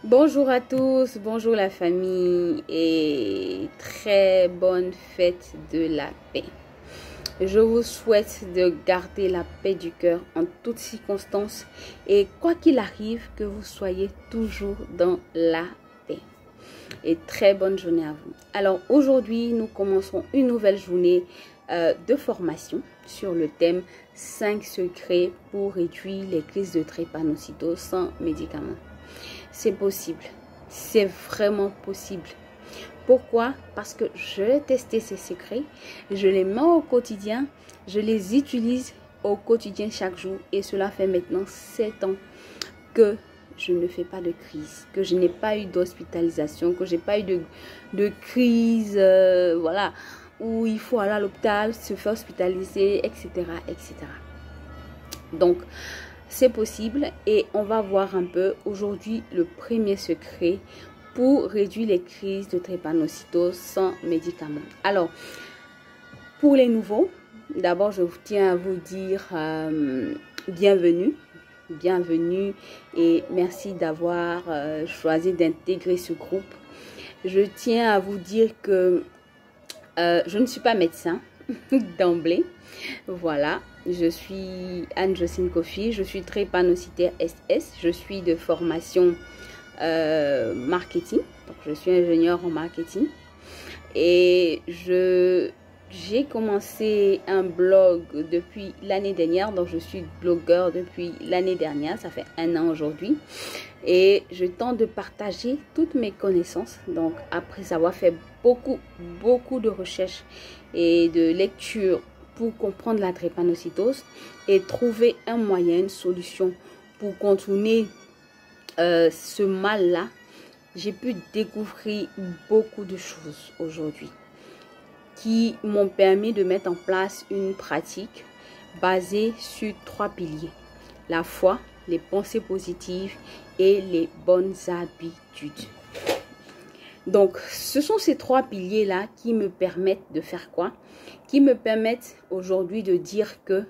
Bonjour à tous, bonjour la famille et très bonne fête de la paix. Je vous souhaite de garder la paix du cœur en toutes circonstances et quoi qu'il arrive, que vous soyez toujours dans la paix. Et très bonne journée à vous. Alors aujourd'hui, nous commençons une nouvelle journée de formation sur le thème 5 secrets pour réduire les crises de drépanocytose sans médicaments. C'est possible, c'est vraiment possible. Pourquoi? Parce que je vais tester ces secrets, je les mets au quotidien, je les utilise au quotidien chaque jour et cela fait maintenant 7 ans que je ne fais pas de crise, que je n'ai pas eu d'hospitalisation, que j'ai pas eu de crise, voilà, où il faut aller à l'hôpital, se faire hospitaliser, etc., etc. Donc, c'est possible et on va voir un peu aujourd'hui le premier secret pour réduire les crises de drépanocytose sans médicaments. Alors, pour les nouveaux, d'abord je tiens à vous dire bienvenue et merci d'avoir choisi d'intégrer ce groupe. Je tiens à vous dire que je ne suis pas médecin d'emblée. Voilà, je suis Anne-Jocelyne Kofi, je suis drépanocytaire SS, je suis de formation marketing, donc je suis ingénieure en marketing et j'ai commencé un blog depuis l'année dernière, donc je suis blogueur depuis l'année dernière, ça fait 1 an aujourd'hui et je tente de partager toutes mes connaissances, donc après avoir fait beaucoup de recherches et de lectures pour comprendre la drépanocytose et trouver un moyen, une solution pour contourner ce mal-là, j'ai pu découvrir beaucoup de choses aujourd'hui qui m'ont permis de mettre en place une pratique basée sur 3 piliers. La foi, les pensées positives et les bonnes habitudes. Donc, ce sont ces 3 piliers-là qui me permettent de faire quoi? Qui me permettent aujourd'hui de dire que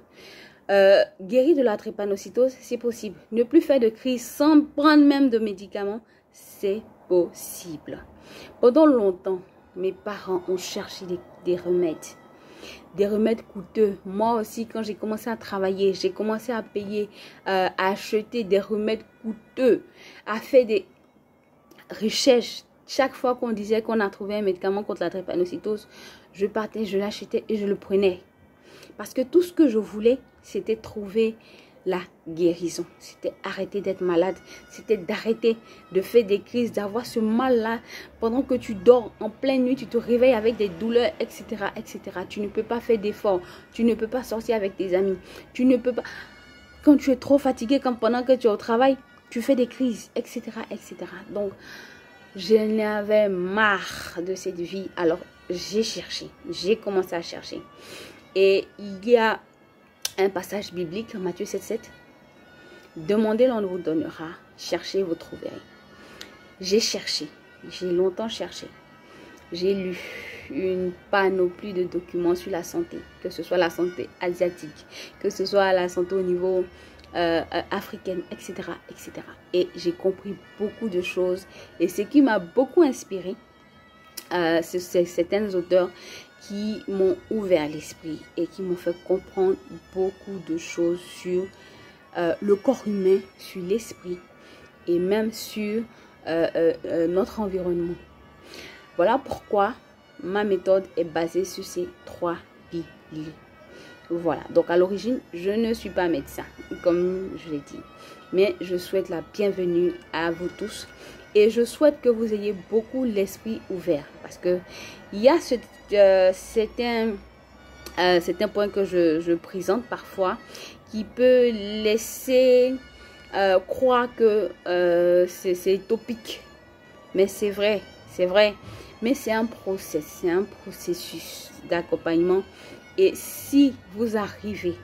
guérir de la drépanocytose, c'est possible. Ne plus faire de crise sans prendre même de médicaments, c'est possible. Pendant longtemps, mes parents ont cherché des remèdes coûteux. Moi aussi, quand j'ai commencé à travailler, j'ai commencé à payer, à acheter des remèdes coûteux, à faire des recherches. Chaque fois qu'on disait qu'on a trouvé un médicament contre la drépanocytose, je partais, je l'achetais et je le prenais. Parce que tout ce que je voulais, c'était trouver la guérison. C'était arrêter d'être malade. C'était d'arrêter de faire des crises, d'avoir ce mal-là. Pendant que tu dors en pleine nuit, tu te réveilles avec des douleurs, etc., etc. Tu ne peux pas faire d'efforts. Tu ne peux pas sortir avec tes amis. Tu ne peux pas... Quand tu es trop fatigué, quand pendant que tu es au travail, tu fais des crises, etc., etc. Donc, je n'avais marre de cette vie. Alors, j'ai cherché. J'ai commencé à chercher. Et il y a un passage biblique, Matthieu 7,7. Demandez, l'on vous donnera. Cherchez, vous trouverez. J'ai cherché. J'ai longtemps cherché. J'ai lu une panoplie de documents sur la santé. Que ce soit la santé asiatique, que ce soit la santé au niveau africaine, etc., etc. Et j'ai compris beaucoup de choses. Et ce qui m'a beaucoup inspiré, c'est certains auteurs qui m'ont ouvert l'esprit et qui m'ont fait comprendre beaucoup de choses sur le corps humain, sur l'esprit et même sur notre environnement. Voilà pourquoi ma méthode est basée sur ces 3 piliers. Voilà, donc à l'origine, je ne suis pas médecin, comme je l'ai dit. Mais je souhaite la bienvenue à vous tous. Et je souhaite que vous ayez beaucoup l'esprit ouvert. Parce que il y a certains points que je présente parfois qui peut laisser croire que c'est utopique. Mais c'est vrai, c'est vrai. Mais c'est un processus d'accompagnement. Et si vous arrivez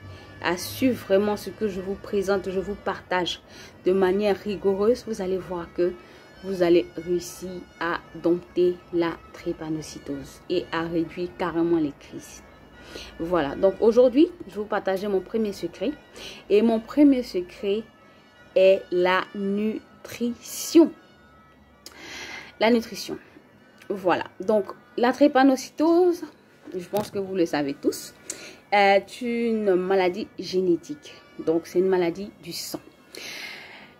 à suivre vraiment ce que je vous présente, je vous partage de manière rigoureuse, vous allez voir que vous allez réussir à dompter la drépanocytose et à réduire carrément les crises. Voilà, donc aujourd'hui, je vais vous partager mon premier secret. Et mon premier secret est la nutrition. la nutrition. Voilà, donc la drépanocytose, je pense que vous le savez tous, est une maladie génétique. Donc c'est une maladie du sang.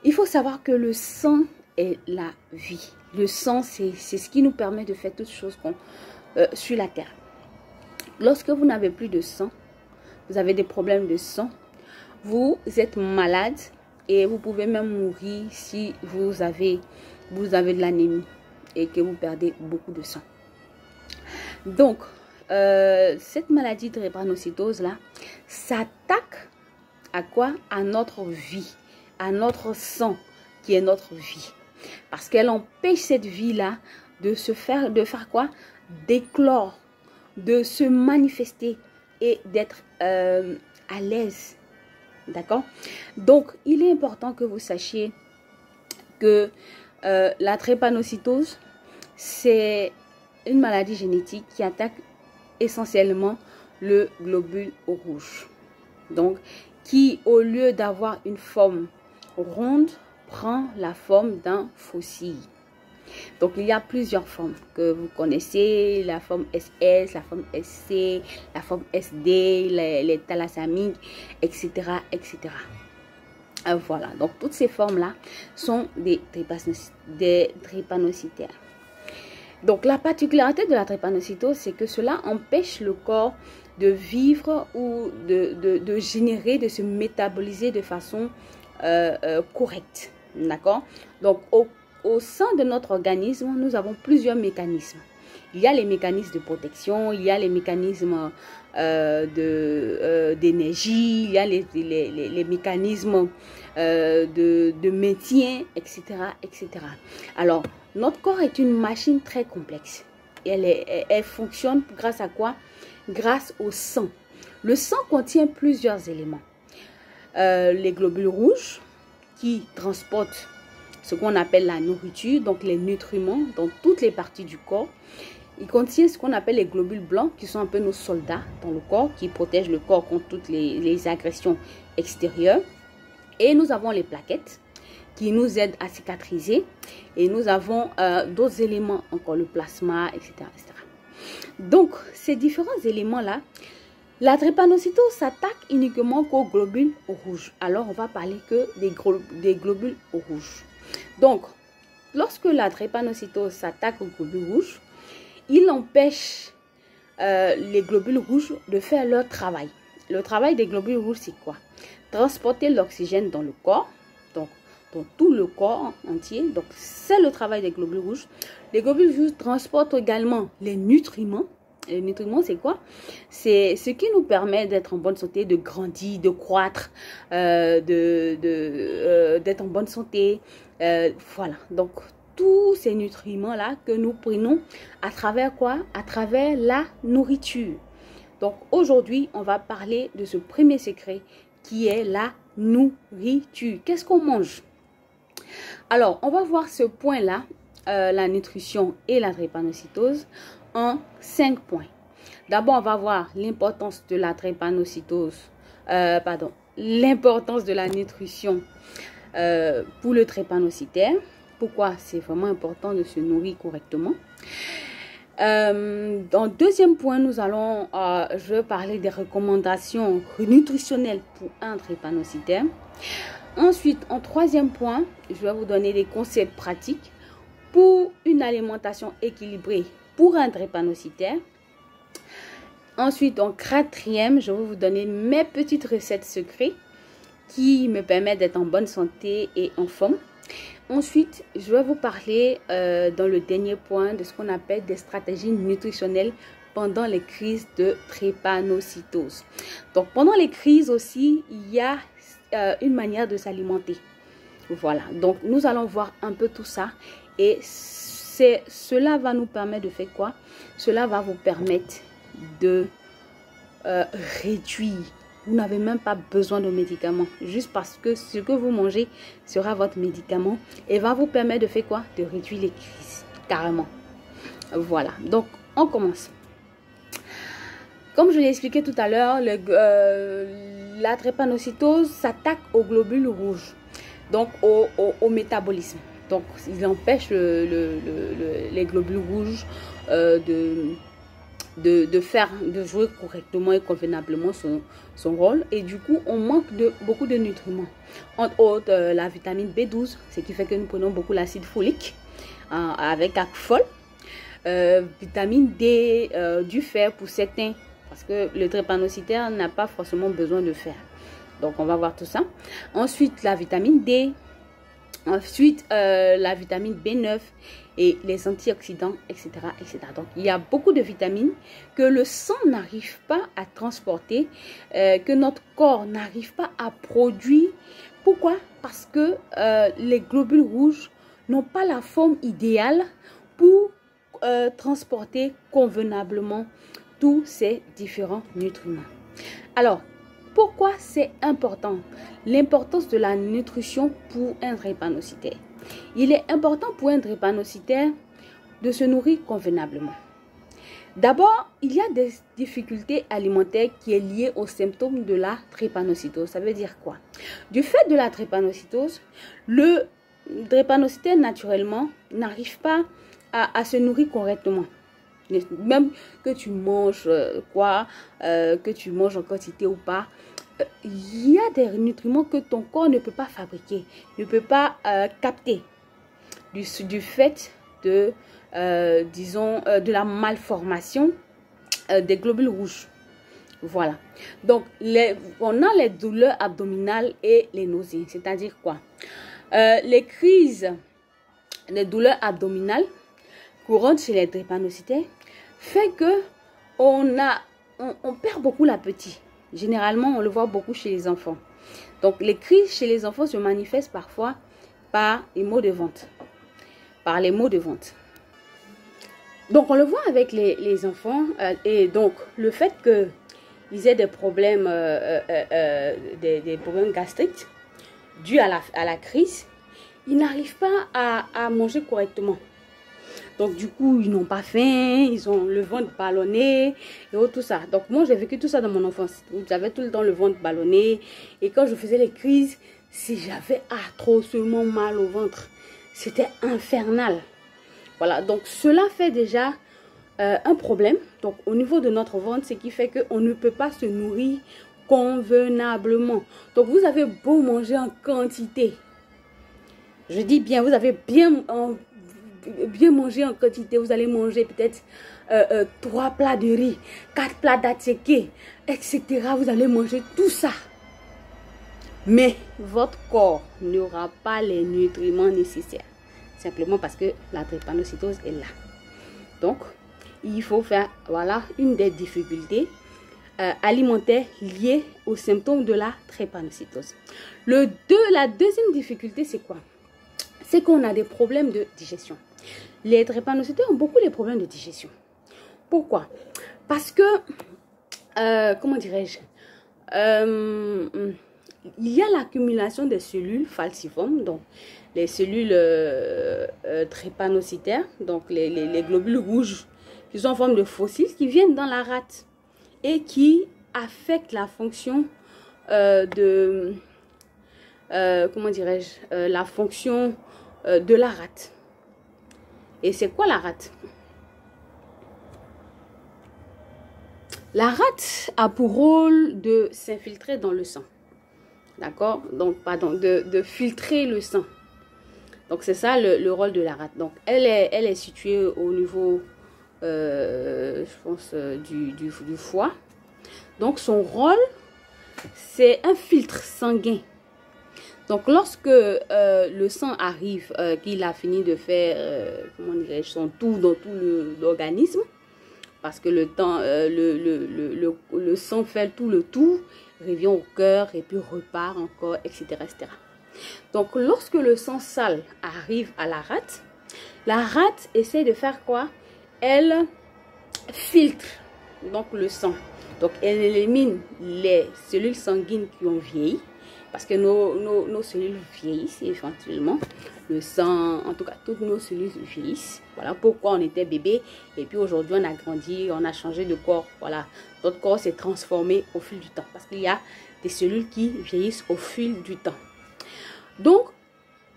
Il faut savoir que le sang est la vie. Le sang, c'est ce qui nous permet de faire toutes choses sur la terre. Lorsque vous n'avez plus de sang, vous avez des problèmes de sang, vous êtes malade et vous pouvez même mourir si vous avez de l'anémie et que vous perdez beaucoup de sang. Donc, cette maladie de drépanocytose là s'attaque à quoi? À notre vie, à notre sang qui est notre vie. Parce qu'elle empêche cette vie-là de faire quoi? D'éclore, de se manifester et d'être à l'aise. D'accord? Donc, il est important que vous sachiez que la drépanocytose, c'est une maladie génétique qui attaque essentiellement le globule rouge. Donc, qui, au lieu d'avoir une forme ronde, prend la forme d'un fossile. Donc, il y a plusieurs formes que vous connaissez, la forme SS, la forme SC, la forme SD, les thalassamiques, etc., etc. Voilà, donc toutes ces formes-là sont des drépanocytaires. Donc, la particularité de la drépanocytose, c'est que cela empêche le corps de vivre ou de générer, de se métaboliser de façon correcte. D'accord? Donc, au sein de notre organisme, nous avons plusieurs mécanismes. Il y a les mécanismes de protection, il y a les mécanismes d'énergie, il y a les mécanismes de maintien, etc., etc. Alors, notre corps est une machine très complexe. Elle fonctionne grâce à quoi? Grâce au sang. Le sang contient plusieurs éléments. Les globules rouges qui transportent ce qu'on appelle la nourriture, donc les nutriments dans toutes les parties du corps. Il contient ce qu'on appelle les globules blancs qui sont un peu nos soldats dans le corps, qui protègent le corps contre toutes les agressions extérieures. Et nous avons les plaquettes qui nous aident à cicatriser. Et nous avons d'autres éléments, encore le plasma, etc., etc. Donc, ces différents éléments-là, la drépanocytose s'attaque uniquement qu'aux globules rouges. Alors, on va parler que des globules rouges. Donc, lorsque la drépanocytose s'attaque aux globules rouges, il empêche les globules rouges de faire leur travail. Le travail des globules rouges, c'est quoi? Transporter l'oxygène dans le corps, donc dans tout le corps entier. Donc, c'est le travail des globules rouges. Les globules rouges transportent également les nutriments. Les nutriments, c'est quoi? C'est ce qui nous permet d'être en bonne santé, de grandir, de croître, d'être en bonne santé. Voilà, donc tous ces nutriments-là que nous prenons à travers quoi? À travers la nourriture. Donc aujourd'hui, on va parler de ce premier secret qui est la nourriture. Qu'est-ce qu'on mange? Alors, on va voir ce point-là, la nutrition et la drépanocytose, en 5 points. D'abord, on va voir l'importance de la drépanocytose, l'importance de la nutrition pour le drépanocytaire. Pourquoi c'est vraiment important de se nourrir correctement. Dans le deuxième point, je vais parler des recommandations nutritionnelles pour un drépanocytaire. Ensuite, en troisième point, je vais vous donner des conseils pratiques pour une alimentation équilibrée pour un drépanocytaire. Ensuite, en quatrième, je vais vous donner mes petites recettes secrètes qui me permettent d'être en bonne santé et en forme. Ensuite, je vais vous parler dans le dernier point de ce qu'on appelle des stratégies nutritionnelles pendant les crises de drépanocytose. Donc, pendant les crises aussi, il y a une manière de s'alimenter. Voilà, donc nous allons voir un peu tout ça et cela va nous permettre de faire quoi? Cela va vous permettre de réduire. Vous n'avez même pas besoin de médicaments. Juste parce que ce que vous mangez sera votre médicament et va vous permettre de faire quoi? De réduire les crises. Carrément. Voilà. Donc, on commence. Comme je l'ai expliqué tout à l'heure, la drépanocytose s'attaque aux globules rouges. Donc, au métabolisme. Donc, il empêche les globules rouges de jouer correctement et convenablement son rôle. Et du coup, on manque de beaucoup de nutriments. Entre autres, la vitamine B12, ce qui fait que nous prenons beaucoup l'acide folique avec Acfol. Vitamine D, du fer pour certains, parce que le drépanocytaire n'a pas forcément besoin de fer. Donc, on va voir tout ça. Ensuite, la vitamine D. Ensuite, la vitamine B9 et les antioxydants, etc., etc. Donc, il y a beaucoup de vitamines que le sang n'arrive pas à transporter, que notre corps n'arrive pas à produire. Pourquoi? Parce que les globules rouges n'ont pas la forme idéale pour transporter convenablement tous ces différents nutriments. Alors, pourquoi c'est important? L'importance de la nutrition pour un drépanocytaire. Il est important pour un drépanocytaire de se nourrir convenablement. D'abord, il y a des difficultés alimentaires qui est liées aux symptômes de la drépanocytose. Ça veut dire quoi? Du fait de la drépanocytose, le drépanocytaire naturellement n'arrive pas à se nourrir correctement. Même que tu manges que tu manges en quantité ou pas, il y a des nutriments que ton corps ne peut pas fabriquer, ne peut pas capter du fait de, de la malformation des globules rouges. Voilà. Donc, on a les douleurs abdominales et les nausées. C'est-à-dire quoi? Les crises des douleurs abdominales courantes chez les drépanocytaires fait que on perd beaucoup l'appétit. Généralement, on le voit beaucoup chez les enfants. Donc, les crises chez les enfants se manifestent parfois par les maux de ventre. Par les maux de ventre. Donc, on le voit avec les enfants. Et donc, le fait qu'ils aient des problèmes, des problèmes gastriques dus à la crise, ils n'arrivent pas à manger correctement. Donc, du coup, ils n'ont pas faim, ils ont le ventre ballonné et tout ça. Donc, moi, j'ai vécu tout ça dans mon enfance. J'avais tout le temps le ventre ballonné. Et quand je faisais les crises, si j'avais atrocement mal au ventre, c'était infernal. Voilà, donc cela fait déjà un problème. Donc, au niveau de notre ventre, ce qui fait qu'on ne peut pas se nourrir convenablement. Donc, vous avez beau manger en quantité. Je dis bien, vous avez bien manger en quantité. Vous allez manger peut-être 3 plats de riz, 4 plats d'attiéké, etc. Vous allez manger tout ça. Mais votre corps n'aura pas les nutriments nécessaires. Simplement parce que la drépanocytose est là. Donc, il faut faire, voilà, une des difficultés alimentaires liées aux symptômes de la drépanocytose. La deuxième difficulté, c'est quoi? C'est qu'on a des problèmes de digestion. Les drépanocytaires ont beaucoup de problèmes de digestion. Pourquoi? Parce que, comment dirais-je, il y a l'accumulation des cellules falciformes, donc les cellules drépanocytaires, donc les globules rouges qui sont en forme de fossiles, qui viennent dans la rate et qui affectent la fonction comment dirais-je, la fonction de la rate. Et c'est quoi la rate? La rate a pour rôle de s'infiltrer dans le sang. D'accord? Donc, pardon, de filtrer le sang. Donc, c'est ça le rôle de la rate. Donc, elle est située au niveau, je pense, du foie. Donc, son rôle, c'est un filtre sanguin. Donc, lorsque le sang arrive, qu'il a fini de faire comment dirais-je, son tour dans tout l'organisme, parce que le sang fait tout le tour, revient au cœur et puis repart encore, etc., etc. Donc, lorsque le sang sale arrive à la rate essaie de faire quoi? Elle filtre donc le sang. Donc, elle élimine les cellules sanguines qui ont vieilli. Parce que nos cellules vieillissent éventuellement. Le sang, en tout cas, toutes nos cellules vieillissent. Voilà pourquoi on était bébé. Et puis aujourd'hui, on a grandi, on a changé de corps. Voilà, notre corps s'est transformé au fil du temps. Parce qu'il y a des cellules qui vieillissent au fil du temps. Donc,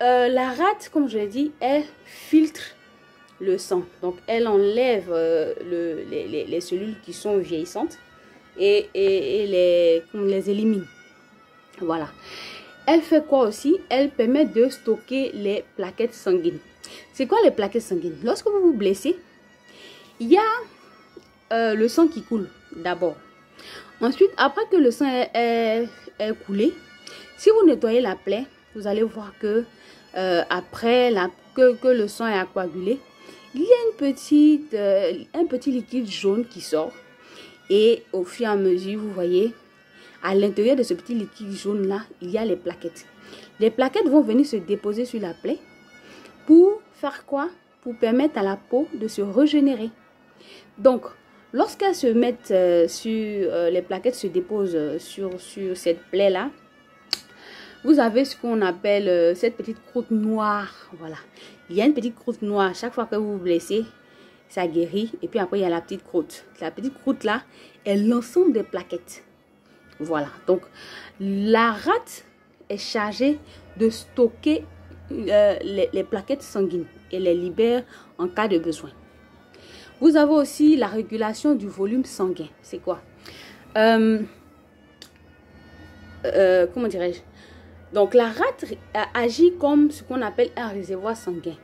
la rate, comme je l'ai dit, elle filtre le sang. Donc, elle enlève les cellules qui sont vieillissantes et les élimine. Voilà. Elle fait quoi aussi? Elle permet de stocker les plaquettes sanguines. C'est quoi les plaquettes sanguines? Lorsque vous vous blessez, il y a le sang qui coule d'abord. Ensuite, après que le sang est coulé, si vous nettoyez la plaie, vous allez voir que après que le sang est coagulé, il y a un petit liquide jaune qui sort. Et au fur et à mesure, vous voyez, à l'intérieur de ce petit liquide jaune là, il y a les plaquettes. Les plaquettes vont venir se déposer sur la plaie pour faire quoi? Pour permettre à la peau de se régénérer. Donc, lorsqu'elles se mettent les plaquettes se déposent sur cette plaie là, vous avez ce qu'on appelle cette petite croûte noire. Voilà. Il y a une petite croûte noire. Chaque fois que vous vous blessez, ça guérit. Et puis après, il y a la petite croûte. La petite croûte là est l'ensemble des plaquettes. Voilà. Donc, la rate est chargée de stocker les plaquettes sanguines et les libère en cas de besoin. Vous avez aussi la régulation du volume sanguin. C'est quoi? Comment dirais-je? Donc, la rate agit comme ce qu'on appelle un réservoir sanguin.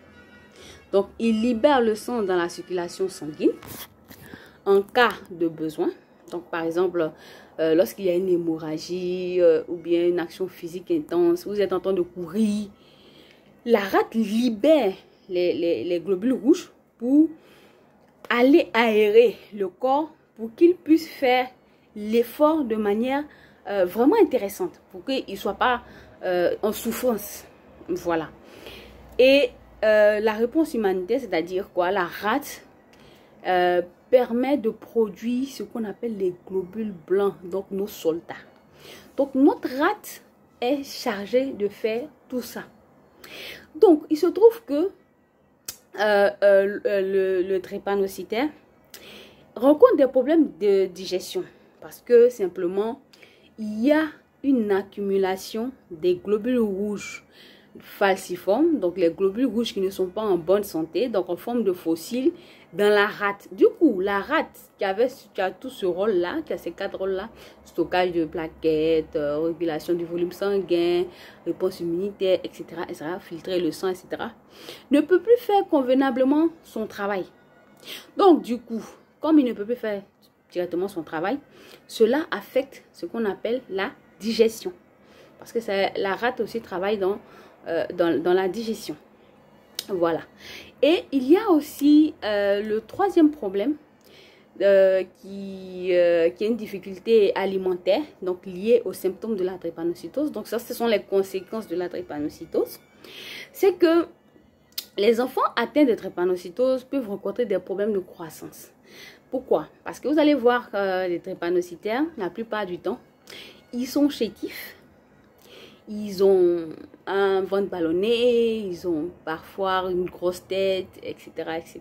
Donc, il libère le sang dans la circulation sanguine en cas de besoin. Donc, par exemple, lorsqu'il y a une hémorragie ou bien une action physique intense, vous êtes en train de courir, la rate libère les globules rouges pour aller aérer le corps pour qu'il puisse faire l'effort de manière vraiment intéressante, pour qu'il ne soit pas en souffrance. Voilà. Et la réponse humanitaire, c'est-à-dire quoi? La rate permet de produire ce qu'on appelle les globules blancs, donc nos soldats. Donc notre rate est chargée de faire tout ça. Donc il se trouve que le drépanocytaire rencontre des problèmes de digestion parce que simplement il y a une accumulation des globules rouges falciformes, donc les globules rouges qui ne sont pas en bonne santé, donc en forme de fossiles dans la rate. Du coup, la rate qui a tout ce rôle-là, qui a ces 4 rôles-là, stockage de plaquettes, régulation du volume sanguin, réponse immunitaire, etc., filtrer le sang, etc., ne peut plus faire convenablement son travail. Donc, du coup, comme il ne peut plus faire directement son travail, cela affecte ce qu'on appelle la digestion. Parce que la rate aussi travaille dans la digestion. Voilà. Et il y a aussi le troisième problème qui est une difficulté alimentaire, donc liée aux symptômes de la drépanocytose. Donc ça, ce sont les conséquences de la drépanocytose. C'est que les enfants atteints de drépanocytose peuvent rencontrer des problèmes de croissance. Pourquoi? Parce que vous allez voir les drépanocytaires, la plupart du temps, ils sont chétifs. Ils ont un ventre ballonné, ils ont parfois une grosse tête, etc. etc.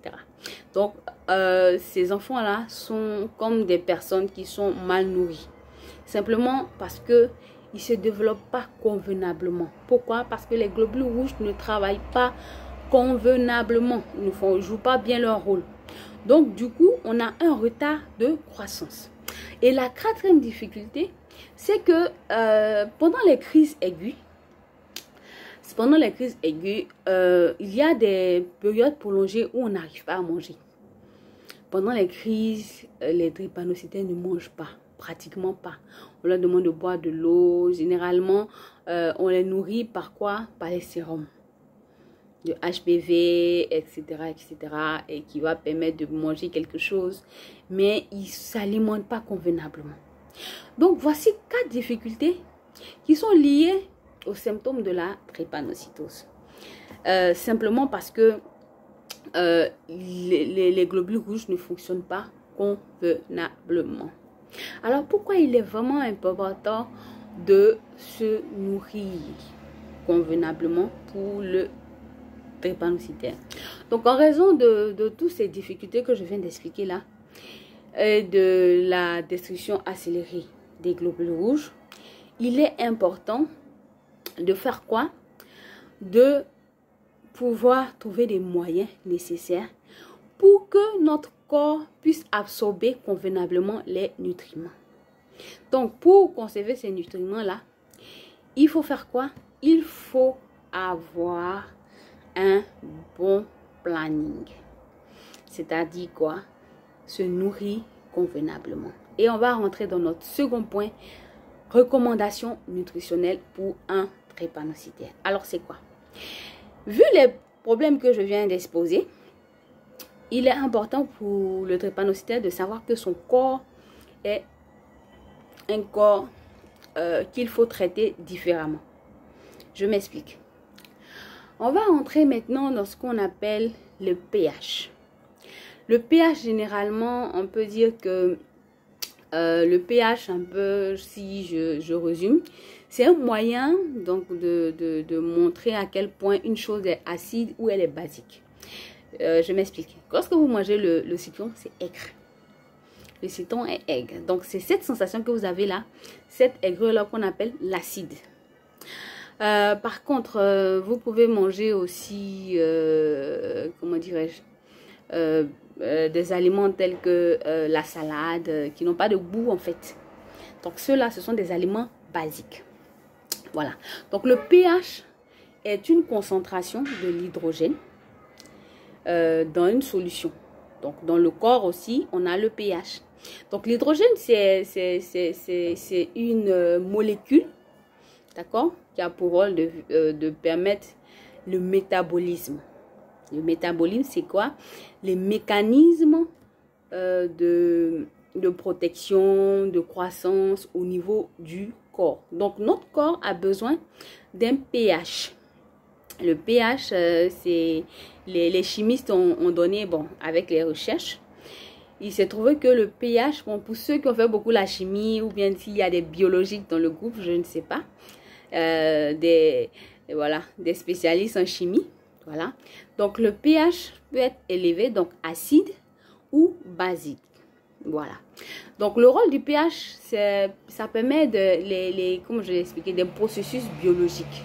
Donc, ces enfants-là sont comme des personnes qui sont mal nourries. Simplement parce qu'ils ne se développent pas convenablement. Pourquoi? Parce que les globules rouges ne travaillent pas convenablement. Ils ne jouent pas bien leur rôle. Donc, du coup, on a un retard de croissance. Et la quatrième difficulté, c'est que pendant les crises aiguës, il y a des périodes prolongées où on n'arrive pas à manger. Pendant les crises, les drépanocytaires ne mangent pas, pratiquement pas. On leur demande de boire de l'eau. Généralement, on les nourrit par quoi? Par les sérums de HPV, etc., etc., et qui va permettre de manger quelque chose, mais ils ne s'alimentent pas convenablement. Donc, voici 4 difficultés qui sont liées aux symptômes de la drépanocytose. Simplement parce que les globules rouges ne fonctionnent pas convenablement. Alors, pourquoi il est vraiment important de se nourrir convenablement pour le drépanocytaire? Donc, en raison de toutes ces difficultés que je viens d'expliquer là, et de la destruction accélérée des globules rouges, il est important de faire quoi? de pouvoir trouver des moyens nécessaires pour que notre corps puisse absorber convenablement les nutriments. Donc, pour conserver ces nutriments-là, il faut faire quoi? Il faut avoir un bon planning. C'est-à-dire quoi? Se nourrir convenablement. Et on va rentrer dans notre second point, recommandations nutritionnelles pour un drépanocytaire. Alors, c'est quoi? Vu les problèmes que je viens d'exposer, il est important pour le drépanocytaire de savoir que son corps est un corps qu'il faut traiter différemment. Je m'explique. On va entrer maintenant dans ce qu'on appelle le pH. Le pH, généralement, on peut dire que le pH, un peu, si je résume, c'est un moyen donc de montrer à quel point une chose est acide ou elle est basique. Je m'explique. Lorsque vous mangez le citron, c'est aigre. Le citron est aigre. Donc, c'est cette sensation que vous avez là, cette aigreur-là qu'on appelle l'acide. Par contre, vous pouvez manger aussi, comment dirais-je, des aliments tels que la salade, qui n'ont pas de goût en fait. Donc, ceux-là, ce sont des aliments basiques. Voilà. Donc, le pH est une concentration de l'hydrogène dans une solution. Donc, dans le corps aussi, on a le pH. Donc, l'hydrogène, c'est une molécule, d'accord, qui a pour rôle de permettre le métabolisme. Le métabolisme, c'est quoi? Les mécanismes de protection, de croissance au niveau du corps. Donc, notre corps a besoin d'un pH. Le pH, c'est les chimistes ont donné, bon, avec les recherches, il s'est trouvé que le pH, bon, pour ceux qui ont fait beaucoup la chimie, ou bien s'il y a des biologiques dans le groupe, je ne sais pas, voilà, des spécialistes en chimie, voilà. Donc, le pH peut être élevé, donc acide ou basique. Voilà. Donc, le rôle du pH, ça permet comme je l'ai expliqué, des processus biologiques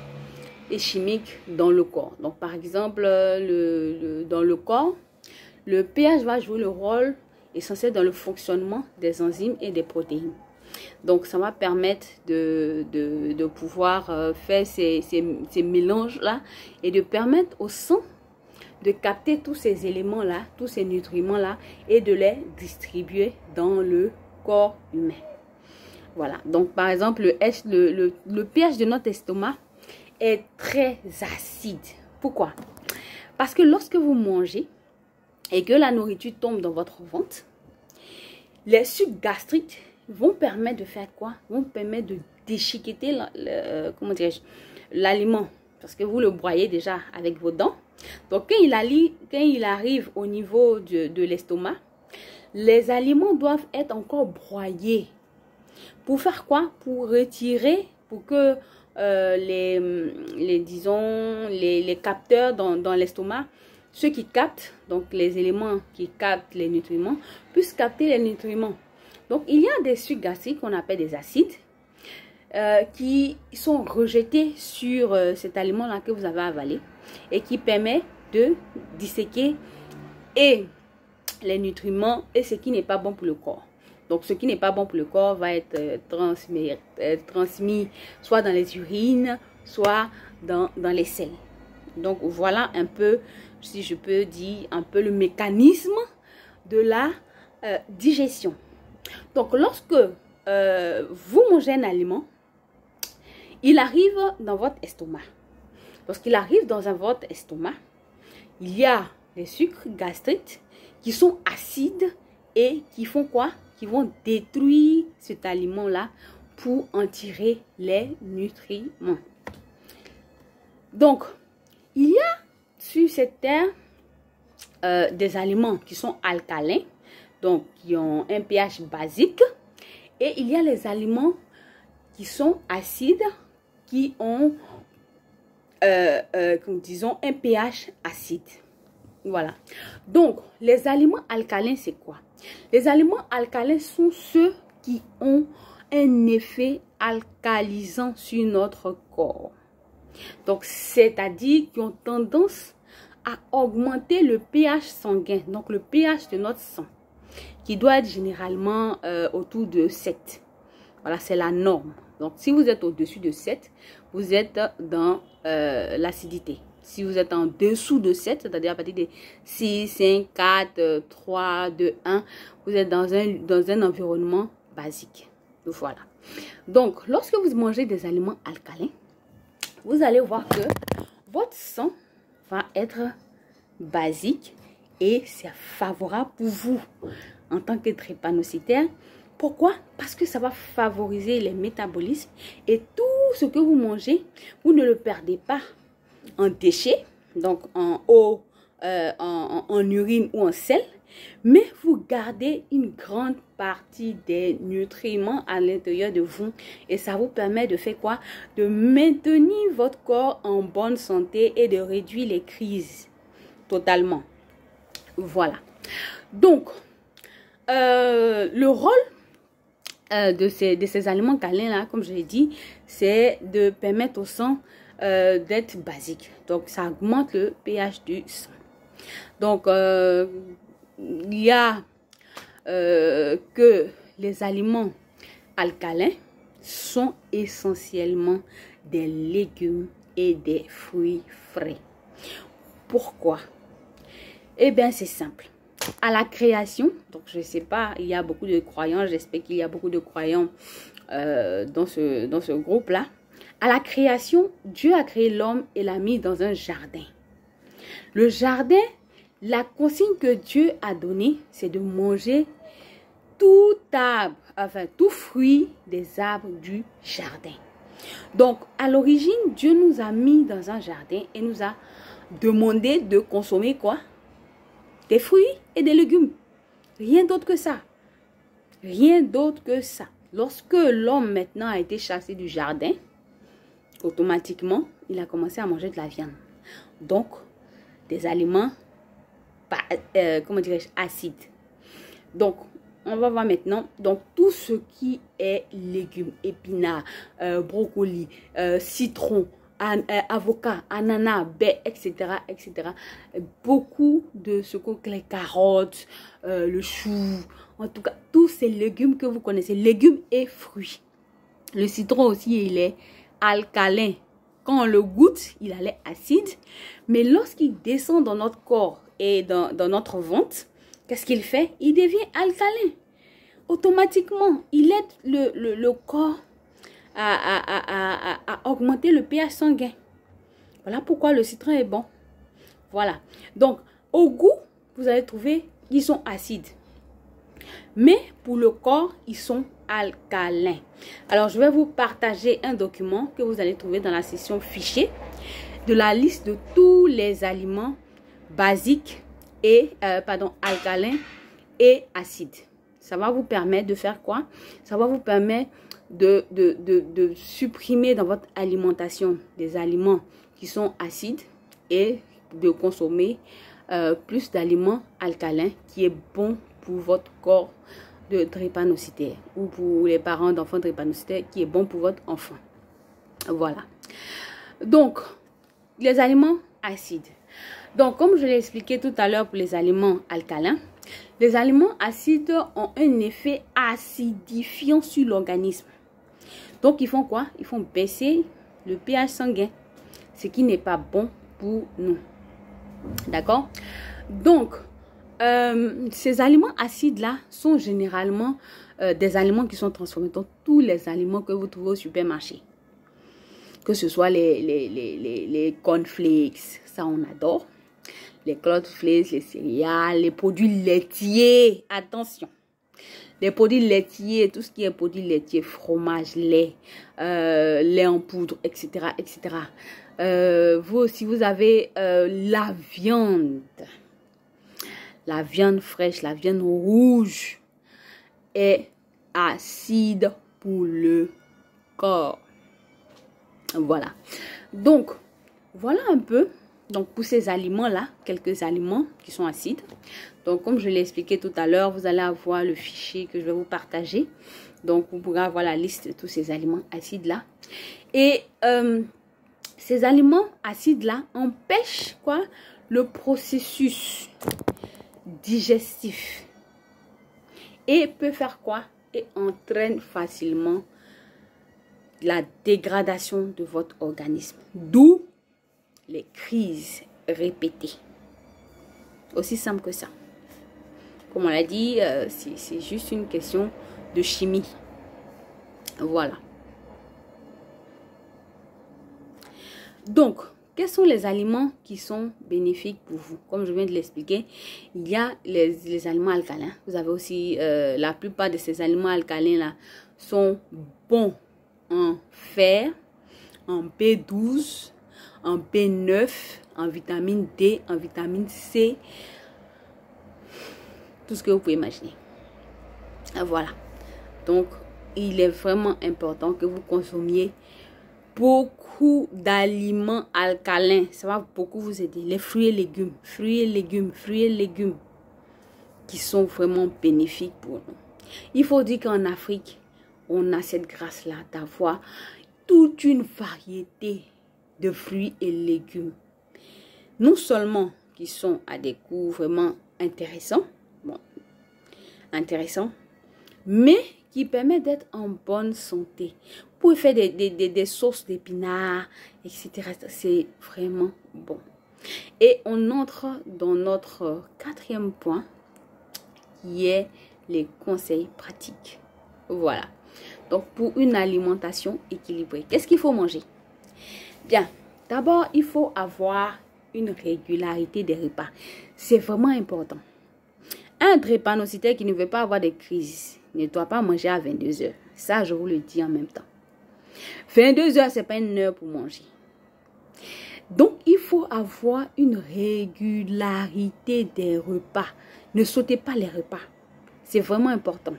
et chimiques dans le corps. Donc, par exemple, dans le corps, le pH va jouer le rôle essentiel dans le fonctionnement des enzymes et des protéines. Donc, ça va permettre de pouvoir faire ces mélanges-là et de permettre au sang de capter tous ces éléments-là, tous ces nutriments-là et de les distribuer dans le corps humain. Voilà. Donc, par exemple, le pH de notre estomac est très acide. Pourquoi? Parce que lorsque vous mangez et que la nourriture tombe dans votre ventre, les sucs gastriques vont permettre de faire quoi? Vont permettre de déchiqueter comment dirais-je, l'aliment. Parce que vous le broyez déjà avec vos dents. Donc, quand il arrive au niveau de l'estomac, les aliments doivent être encore broyés. Pour faire quoi? Pour retirer, pour que les capteurs dans l'estomac, ceux qui captent, donc les éléments qui captent les nutriments, puissent capter les nutriments. Donc, il y a des sucs gastriques qu'on appelle des acides qui sont rejetés sur cet aliment-là que vous avez avalé et qui permet de disséquer et les nutriments et ce qui n'est pas bon pour le corps. Donc, ce qui n'est pas bon pour le corps va être transmis soit dans les urines, soit dans les selles. Donc, voilà un peu, si je peux dire, un peu le mécanisme de la digestion. Donc, lorsque vous mangez un aliment, il arrive dans votre estomac. Lorsqu'il arrive dans votre estomac, il y a des sucres gastriques qui sont acides et qui font quoi? Qui vont détruire cet aliment-là pour en tirer les nutriments. Donc, il y a sur cette terre des aliments qui sont alcalins, donc qui ont un pH basique, et il y a les aliments qui sont acides, qui ont, disons, un pH acide. Voilà. Donc, les aliments alcalins, c'est quoi? Les aliments alcalins sont ceux qui ont un effet alcalisant sur notre corps. Donc, c'est-à-dire qui ont tendance à augmenter le pH sanguin. Donc, le pH de notre sang, qui doit être généralement autour de 7. Voilà, c'est la norme. Donc, si vous êtes au-dessus de 7, vous êtes dans l'acidité. Si vous êtes en dessous de 7, c'est-à-dire à partir de 6, 5, 4, 3, 2, 1, vous êtes dans un environnement basique. Voilà. Donc, lorsque vous mangez des aliments alcalins, vous allez voir que votre sang va être basique et c'est favorable pour vous en tant que drépanocytaire. Pourquoi? Parce que ça va favoriser les métabolismes et tout ce que vous mangez, vous ne le perdez pas en déchets, donc en eau, en urine ou en sel, mais vous gardez une grande partie des nutriments à l'intérieur de vous et ça vous permet de faire quoi? De maintenir votre corps en bonne santé et de réduire les crises totalement. Voilà. Donc, le rôle de ces aliments câlins là, comme je l'ai dit, c'est de permettre au sang d'être basique. Donc, ça augmente le pH du sang. Donc, il y a que les aliments alcalins sont essentiellement des légumes et des fruits frais. Pourquoi? Eh bien, c'est simple. À la création, donc je ne sais pas, il y a beaucoup de croyants, j'espère qu'il y a beaucoup de croyants dans ce groupe-là. À la création, Dieu a créé l'homme et l'a mis dans un jardin. Le jardin, la consigne que Dieu a donnée, c'est de manger tout arbre, enfin tout fruit des arbres du jardin. Donc, à l'origine, Dieu nous a mis dans un jardin et nous a demandé de consommer quoi? Des fruits et des légumes. Rien d'autre que ça. Rien d'autre que ça. Lorsque l'homme maintenant a été chassé du jardin, automatiquement, il a commencé à manger de la viande. Donc, des aliments, comment dirais-je, acides. Donc, on va voir maintenant donc tout ce qui est légumes, épinards, brocolis, citron, avocat, ananas, baies, etc., etc. Beaucoup de ce qu'on les carottes, le chou, en tout cas, tous ces légumes que vous connaissez, légumes et fruits. Le citron aussi, il est alcalin. Quand on le goûte, il a l'air acide. Mais lorsqu'il descend dans notre corps et dans notre ventre, qu'est-ce qu'il fait? Il devient alcalin. Automatiquement, il aide le corps à augmenter le pH sanguin. Voilà pourquoi le citron est bon. Voilà. Donc, au goût, vous allez trouver qu'ils sont acides. Mais pour le corps, ils sont alcalins. Alors, je vais vous partager un document que vous allez trouver dans la section fichier de la liste de tous les aliments basiques et, alcalins et acides. Ça va vous permettre de faire quoi? Ça va vous permettre de supprimer dans votre alimentation des aliments qui sont acides et de consommer plus d'aliments alcalins qui est bon pour votre corps de drépanocytaire ou pour les parents d'enfants drépanocytaires qui est bon pour votre enfant. Voilà. Donc, les aliments acides. Donc, comme je l'ai expliqué tout à l'heure pour les aliments alcalins, les aliments acides ont un effet acidifiant sur l'organisme. Donc, ils font quoi? Ils font baisser le pH sanguin, ce qui n'est pas bon pour nous. D'accord? Donc, ces aliments acides-là sont généralement des aliments qui sont transformés dans tous les aliments que vous trouvez au supermarché. Que ce soit les cornflakes, ça on adore. Les cornflakes, les céréales, les produits laitiers. Attention. Les produits laitiers, tout ce qui est produits laitiers, fromage, lait, lait en poudre, etc. etc. Vous aussi, vous avez la viande fraîche, la viande rouge est acide pour le corps. Voilà. Donc, voilà un peu. Donc, pour ces aliments-là, quelques aliments qui sont acides. Donc, comme je l'ai expliqué tout à l'heure, vous allez avoir le fichier que je vais vous partager. Donc, vous pourrez avoir la liste de tous ces aliments acides-là. Et Ces aliments acides-là empêchent quoi? Le processus digestif. Et peut faire quoi? Et entraîne facilement la dégradation de votre organisme. D'où les crises répétées. Aussi simple que ça. Comme on l'a dit, c'est juste une question de chimie. Voilà. Donc, quels sont les aliments qui sont bénéfiques pour vous? Comme je viens de l'expliquer, il y a les aliments alcalins. Vous avez aussi, la plupart de ces aliments alcalins-là sont bons en fer, en B12, en B9, en vitamine D, en vitamine C, tout ce que vous pouvez imaginer. Voilà. Donc, il est vraiment important que vous consommiez beaucoup d'aliments alcalins. Ça va beaucoup vous aider. Les fruits et légumes, qui sont vraiment bénéfiques pour nous. Il faut dire qu'en Afrique, on a cette grâce-là d'avoir toute une variété de fruits et légumes. Non seulement qui sont à des coûts vraiment intéressants, mais qui permettent d'être en bonne santé. Vous pouvez faire des sauces d'épinards, etc. C'est vraiment bon. Et on entre dans notre quatrième point, qui est les conseils pratiques. Voilà. Donc, pour une alimentation équilibrée, qu'est-ce qu'il faut manger? Bien, d'abord, il faut avoir une régularité des repas. C'est vraiment important. Un drépanocytaire qui ne veut pas avoir des crises ne doit pas manger à 22 heures. Ça, je vous le dis en même temps. 22 heures, ce n'est pas une heure pour manger. Donc, il faut avoir une régularité des repas. Ne sautez pas les repas. C'est vraiment important.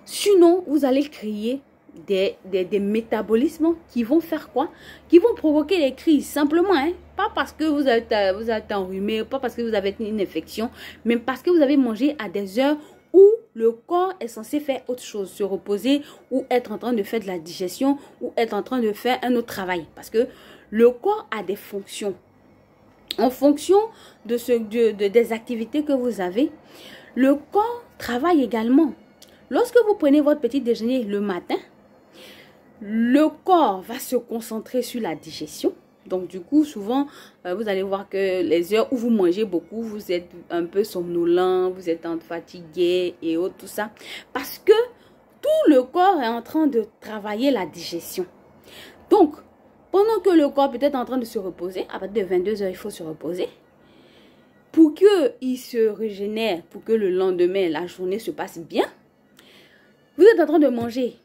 Sinon, vous allez créer des métabolismes qui vont faire quoi? Qui vont provoquer des crises. Simplement, hein? Pas parce que vous êtes enrhumé, pas parce que vous avez une infection, mais parce que vous avez mangé à des heures où le corps est censé faire autre chose, se reposer ou être en train de faire de la digestion ou être en train de faire un autre travail. Parce que le corps a des fonctions. En fonction des activités que vous avez, le corps travaille également. Lorsque vous prenez votre petit déjeuner le matin, le corps va se concentrer sur la digestion. Donc, du coup, souvent, vous allez voir que les heures où vous mangez beaucoup, vous êtes un peu somnolent, vous êtes fatigué et autres, tout ça. Parce que tout le corps est en train de travailler la digestion. Donc, pendant que le corps peut être en train de se reposer, à partir de 22 heures, il faut se reposer. Pour qu'il se régénère, pour que le lendemain, la journée se passe bien, vous êtes en train de manger.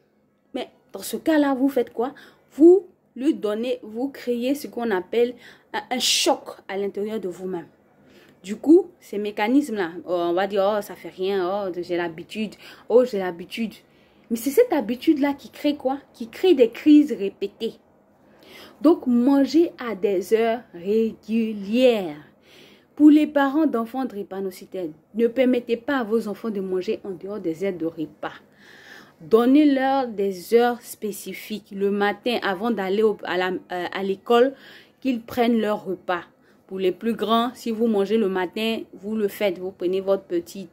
Mais dans ce cas-là, vous faites quoi? Vous lui donnez, vous créez ce qu'on appelle un choc à l'intérieur de vous-même. Du coup, ces mécanismes-là, on va dire, oh, ça fait rien, oh, j'ai l'habitude, oh, j'ai l'habitude. Mais c'est cette habitude-là qui crée quoi? Qui crée des crises répétées. Donc, mangez à des heures régulières. Pour les parents d'enfants drépanocytaires, ne permettez pas à vos enfants de manger en dehors des heures de repas. Donnez-leur des heures spécifiques. Le matin, avant d'aller à l'école, qu'ils prennent leur repas. Pour les plus grands, si vous mangez le matin, vous le faites. Vous prenez votre petit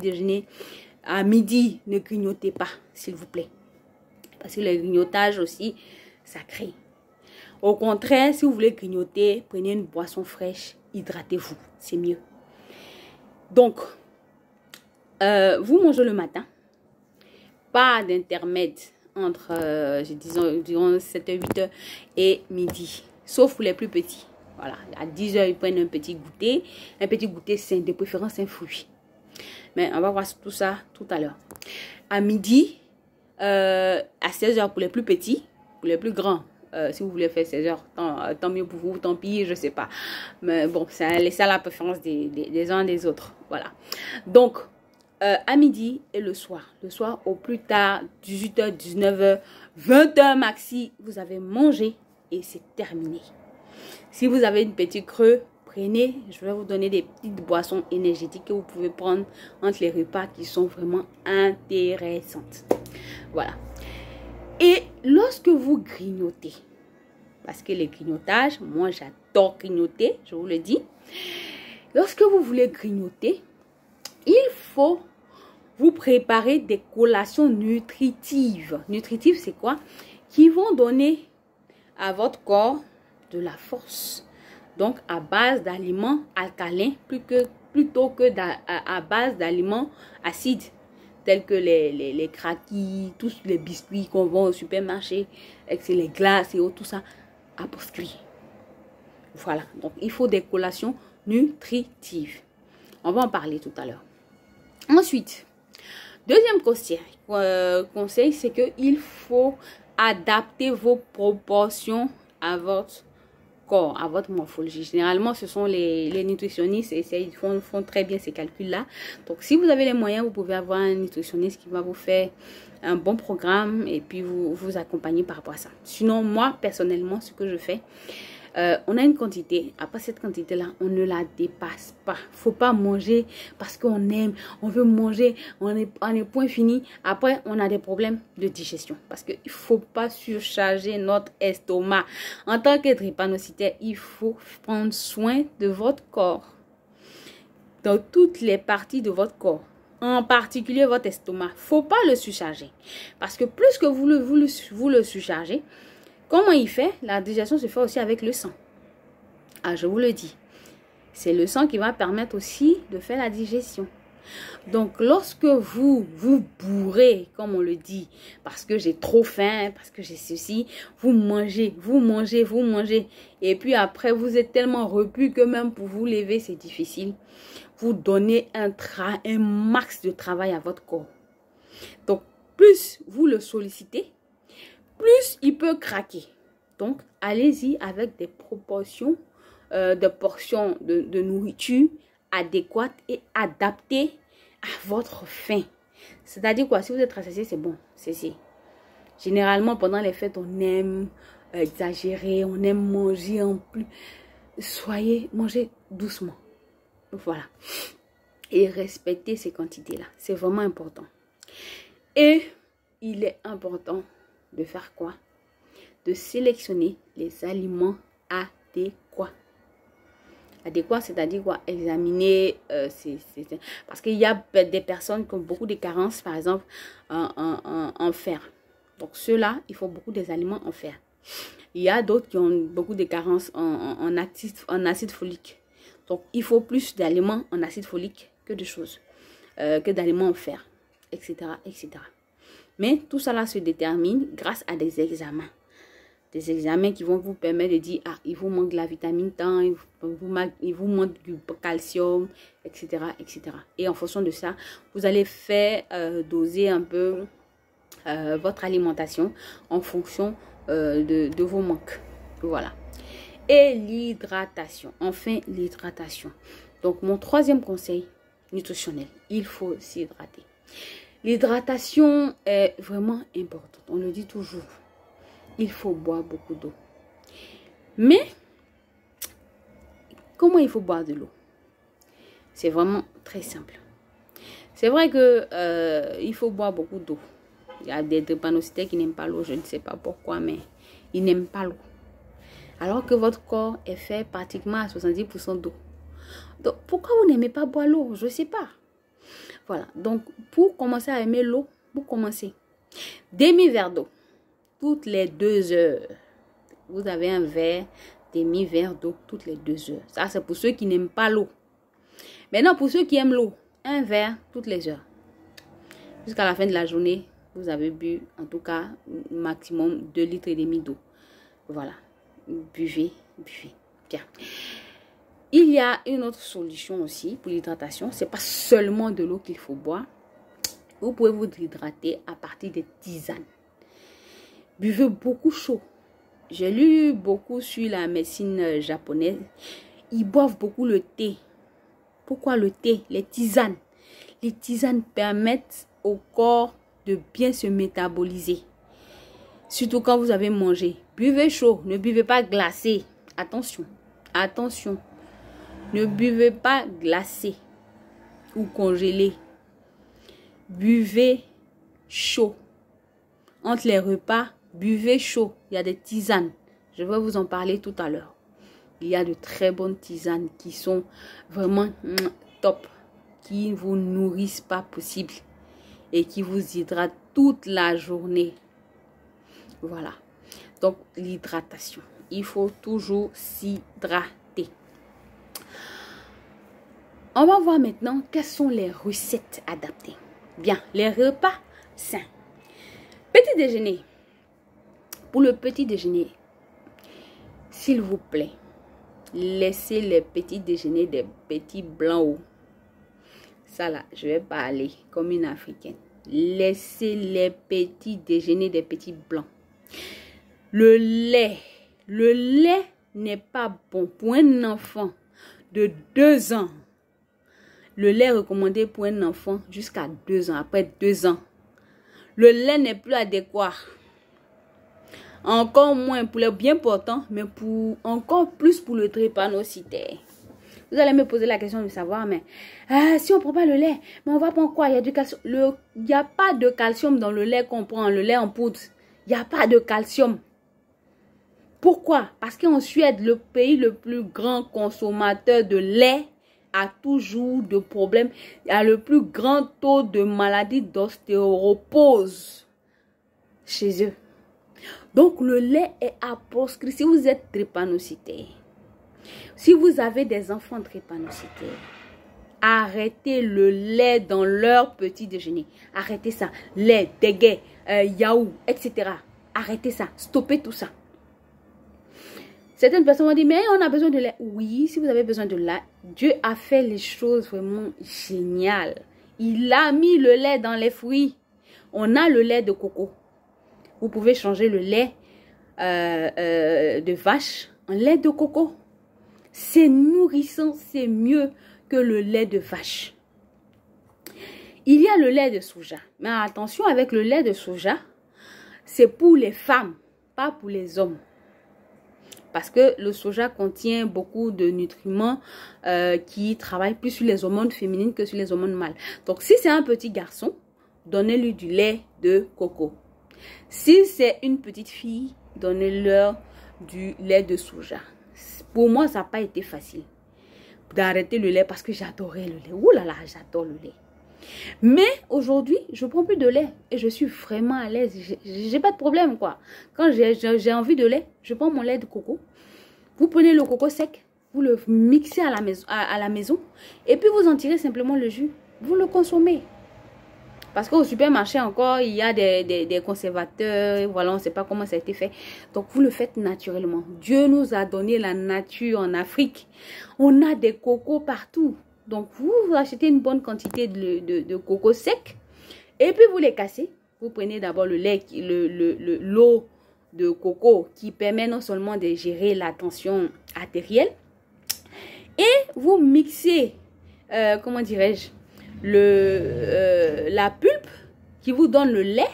déjeuner. À midi, ne grignotez pas, s'il vous plaît. Parce que le grignotage aussi, ça crée. Au contraire, si vous voulez grignoter, prenez une boisson fraîche, hydratez-vous. C'est mieux. Donc, vous mangez le matin. Pas d'intermède entre, disons 7h, 8h et midi. Sauf pour les plus petits. Voilà. À 10h, ils prennent un petit goûter. Un petit goûter sain, de préférence un fruit. Mais on va voir tout ça tout à l'heure. À midi, à 16h pour les plus petits. Pour les plus grands, si vous voulez faire 16h, tant mieux pour vous, tant pis, je ne sais pas. Mais bon, ça laisse à la préférence des uns des autres. Voilà. Donc, à midi et le soir. Le soir au plus tard, 18h, 19h, 20h maxi, vous avez mangé et c'est terminé. Si vous avez une petite creux, prenez, je vais vous donner des petites boissons énergétiques que vous pouvez prendre entre les repas qui sont vraiment intéressantes. Voilà. Et lorsque vous grignotez, Parce que les grignotages, moi j'adore grignoter, je vous le dis. Lorsque vous voulez grignoter, il faut vous préparer des collations nutritives. Nutritives, c'est quoi? Qui vont donner à votre corps de la force. Donc, à base d'aliments alcalins plutôt que à base d'aliments acides, tels que les craquis, tous les biscuits qu'on vend au supermarché, avec les glaces et tout ça, à biscuits. Voilà, donc il faut des collations nutritives. On va en parler tout à l'heure. Ensuite, deuxième conseil, c'est qu'il faut adapter vos proportions à votre corps, à votre morphologie. Généralement, ce sont les nutritionnistes et ils font très bien ces calculs-là. Donc, si vous avez les moyens, vous pouvez avoir un nutritionniste qui va vous faire un bon programme et puis vous accompagner par rapport à ça. Sinon, moi, personnellement, ce que je fais, on a une quantité. Après cette quantité-là, on ne la dépasse pas. Faut pas manger parce qu'on aime, on veut manger, on est point fini. Après, on a des problèmes de digestion. Parce qu'il faut pas surcharger notre estomac. En tant que drépanocytaire, il faut prendre soin de votre corps. Dans toutes les parties de votre corps. En particulier votre estomac. Faut pas le surcharger. Parce que plus que vous le surchargez, comment il fait? La digestion se fait aussi avec le sang. Ah, je vous le dis. C'est le sang qui va permettre aussi de faire la digestion. Donc, lorsque vous bourrez, comme on le dit, parce que j'ai trop faim, parce que j'ai ceci, vous mangez. Et puis après, vous êtes tellement repu que même pour vous lever, c'est difficile. Vous donnez un max de travail à votre corps. Donc, plus vous le sollicitez, plus il peut craquer. Donc, allez-y avec des proportions de portions de nourriture adéquates et adaptées à votre faim. C'est-à-dire quoi? Si vous êtes rassasié, c'est bon. C'est. Généralement, pendant les fêtes, on aime exagérer, on aime manger en plus. Mangez doucement. Voilà. Et respectez ces quantités-là. C'est vraiment important. Et il est important de faire quoi? De sélectionner les aliments adéquats. Adéquats, c'est-à-dire quoi? Examiner, parce qu'il y a des personnes qui ont beaucoup de carences, par exemple, en fer. Donc, ceux-là, il faut beaucoup des aliments en fer. Il y a d'autres qui ont beaucoup de carences en acide folique. Donc, il faut plus d'aliments en acide folique que d'aliments en fer, etc., etc. Mais tout cela se détermine grâce à des examens. Des examens qui vont vous permettre de dire, ah, il vous manque de la vitamine tant, il vous manque du calcium, etc., etc. Et en fonction de ça, vous allez faire doser un peu votre alimentation en fonction de vos manques. Voilà. Et l'hydratation. Enfin, l'hydratation. Donc, mon troisième conseil nutritionnel, il faut s'hydrater. L'hydratation est vraiment importante. On le dit toujours. Il faut boire beaucoup d'eau. Mais, comment il faut boire de l'eau? C'est vraiment très simple. C'est vrai que il faut boire beaucoup d'eau. Il y a des drépanocytaires qui n'aiment pas l'eau. Je ne sais pas pourquoi, mais ils n'aiment pas l'eau. Alors que votre corps est fait pratiquement à 70% d'eau. Donc, pourquoi vous n'aimez pas boire l'eau? Je ne sais pas. Voilà. Donc, pour commencer à aimer l'eau, vous commencez. Demi-verre d'eau. Toutes les 2 heures. Vous avez un verre, demi-verre d'eau toutes les 2 heures. Ça, c'est pour ceux qui n'aiment pas l'eau. Maintenant, pour ceux qui aiment l'eau, un verre toutes les heures. Jusqu'à la fin de la journée, vous avez bu, en tout cas, maximum 2,5 litres d'eau. Voilà. Buvez. Bien. Il y a une autre solution aussi pour l'hydratation. Ce n'est pas seulement de l'eau qu'il faut boire. Vous pouvez vous hydrater à partir des tisanes. Buvez beaucoup chaud. J'ai lu beaucoup sur la médecine japonaise. Ils boivent beaucoup le thé. Pourquoi le thé? Les tisanes. Les tisanes permettent au corps de bien se métaboliser. Surtout quand vous avez mangé. Buvez chaud. Ne buvez pas glacé. Attention. Attention. Ne buvez pas glacé ou congelé. Buvez chaud. Entre les repas, buvez chaud. Il y a des tisanes. Je vais vous en parler tout à l'heure. Il y a de très bonnes tisanes qui sont vraiment top, qui vous nourrissent pas possible et qui vous hydratent toute la journée. Voilà. Donc, l'hydratation. Il faut toujours s'hydrater. On va voir maintenant quelles sont les recettes adaptées. Bien, les repas sains. Petit déjeuner. Pour le petit déjeuner, s'il vous plaît, laissez les petits déjeuners des petits blancs. Ça là, je vais pas aller comme une africaine. Laissez les petits déjeuners des petits blancs. Le lait n'est pas bon pour un enfant de 2 ans. Le lait recommandé pour un enfant jusqu'à 2 ans. Après 2 ans, le lait n'est plus adéquat. Encore moins pour les bien portants, mais encore plus pour le drépanocytaire. Vous allez me poser la question de savoir, mais si on ne prend pas le lait, mais on va prendre quoi? Il y a du calcium. Il n'y a pas de calcium dans le lait qu'on prend, le lait en poudre. Il n'y a pas de calcium. Pourquoi? Parce qu'en Suède, le pays le plus grand consommateur de lait a toujours de problèmes. Il y a le plus grand taux de maladie d'ostéoporose chez eux. Donc, le lait est à proscrire. Si vous êtes drépanocytaire, si vous avez des enfants drépanocytaires, arrêtez le lait dans leur petit déjeuner. Arrêtez ça. Lait, déguet, yaourt, etc. Arrêtez ça. Stoppez tout ça. Certaines personnes vont dire, mais on a besoin de lait. Oui, si vous avez besoin de lait, Dieu a fait les choses vraiment géniales. Il a mis le lait dans les fruits. On a le lait de coco. Vous pouvez changer le lait de vache en lait de coco. C'est nourrissant, c'est mieux que le lait de vache. Il y a le lait de soja. Mais attention avec le lait de soja, c'est pour les femmes, pas pour les hommes. Parce que le soja contient beaucoup de nutriments qui travaillent plus sur les hormones féminines que sur les hormones mâles. Donc, si c'est un petit garçon, donnez-lui du lait de coco. Si c'est une petite fille, donnez-leur du lait de soja. Pour moi, ça n'a pas été facile d'arrêter le lait parce que j'adorais le lait. Ouh là là, j'adore le lait. Mais aujourd'hui, je ne prends plus de lait et je suis vraiment à l'aise. J'ai pas de problème, quoi. Quand j'ai envie de lait, je prends mon lait de coco. Vous prenez le coco sec, vous le mixez à la maison et puis vous en tirez simplement le jus. Vous le consommez. Parce qu'au supermarché encore, il y a des conservateurs. Voilà, on ne sait pas comment ça a été fait. Donc, vous le faites naturellement. Dieu nous a donné la nature en Afrique. On a des cocos partout. Donc, vous achetez une bonne quantité de coco sec. Et puis, vous les cassez. Vous prenez d'abord le lait, l'eau de coco qui permet non seulement de gérer la tension artérielle. Et vous mixez, comment dirais-je, la pulpe qui vous donne le lait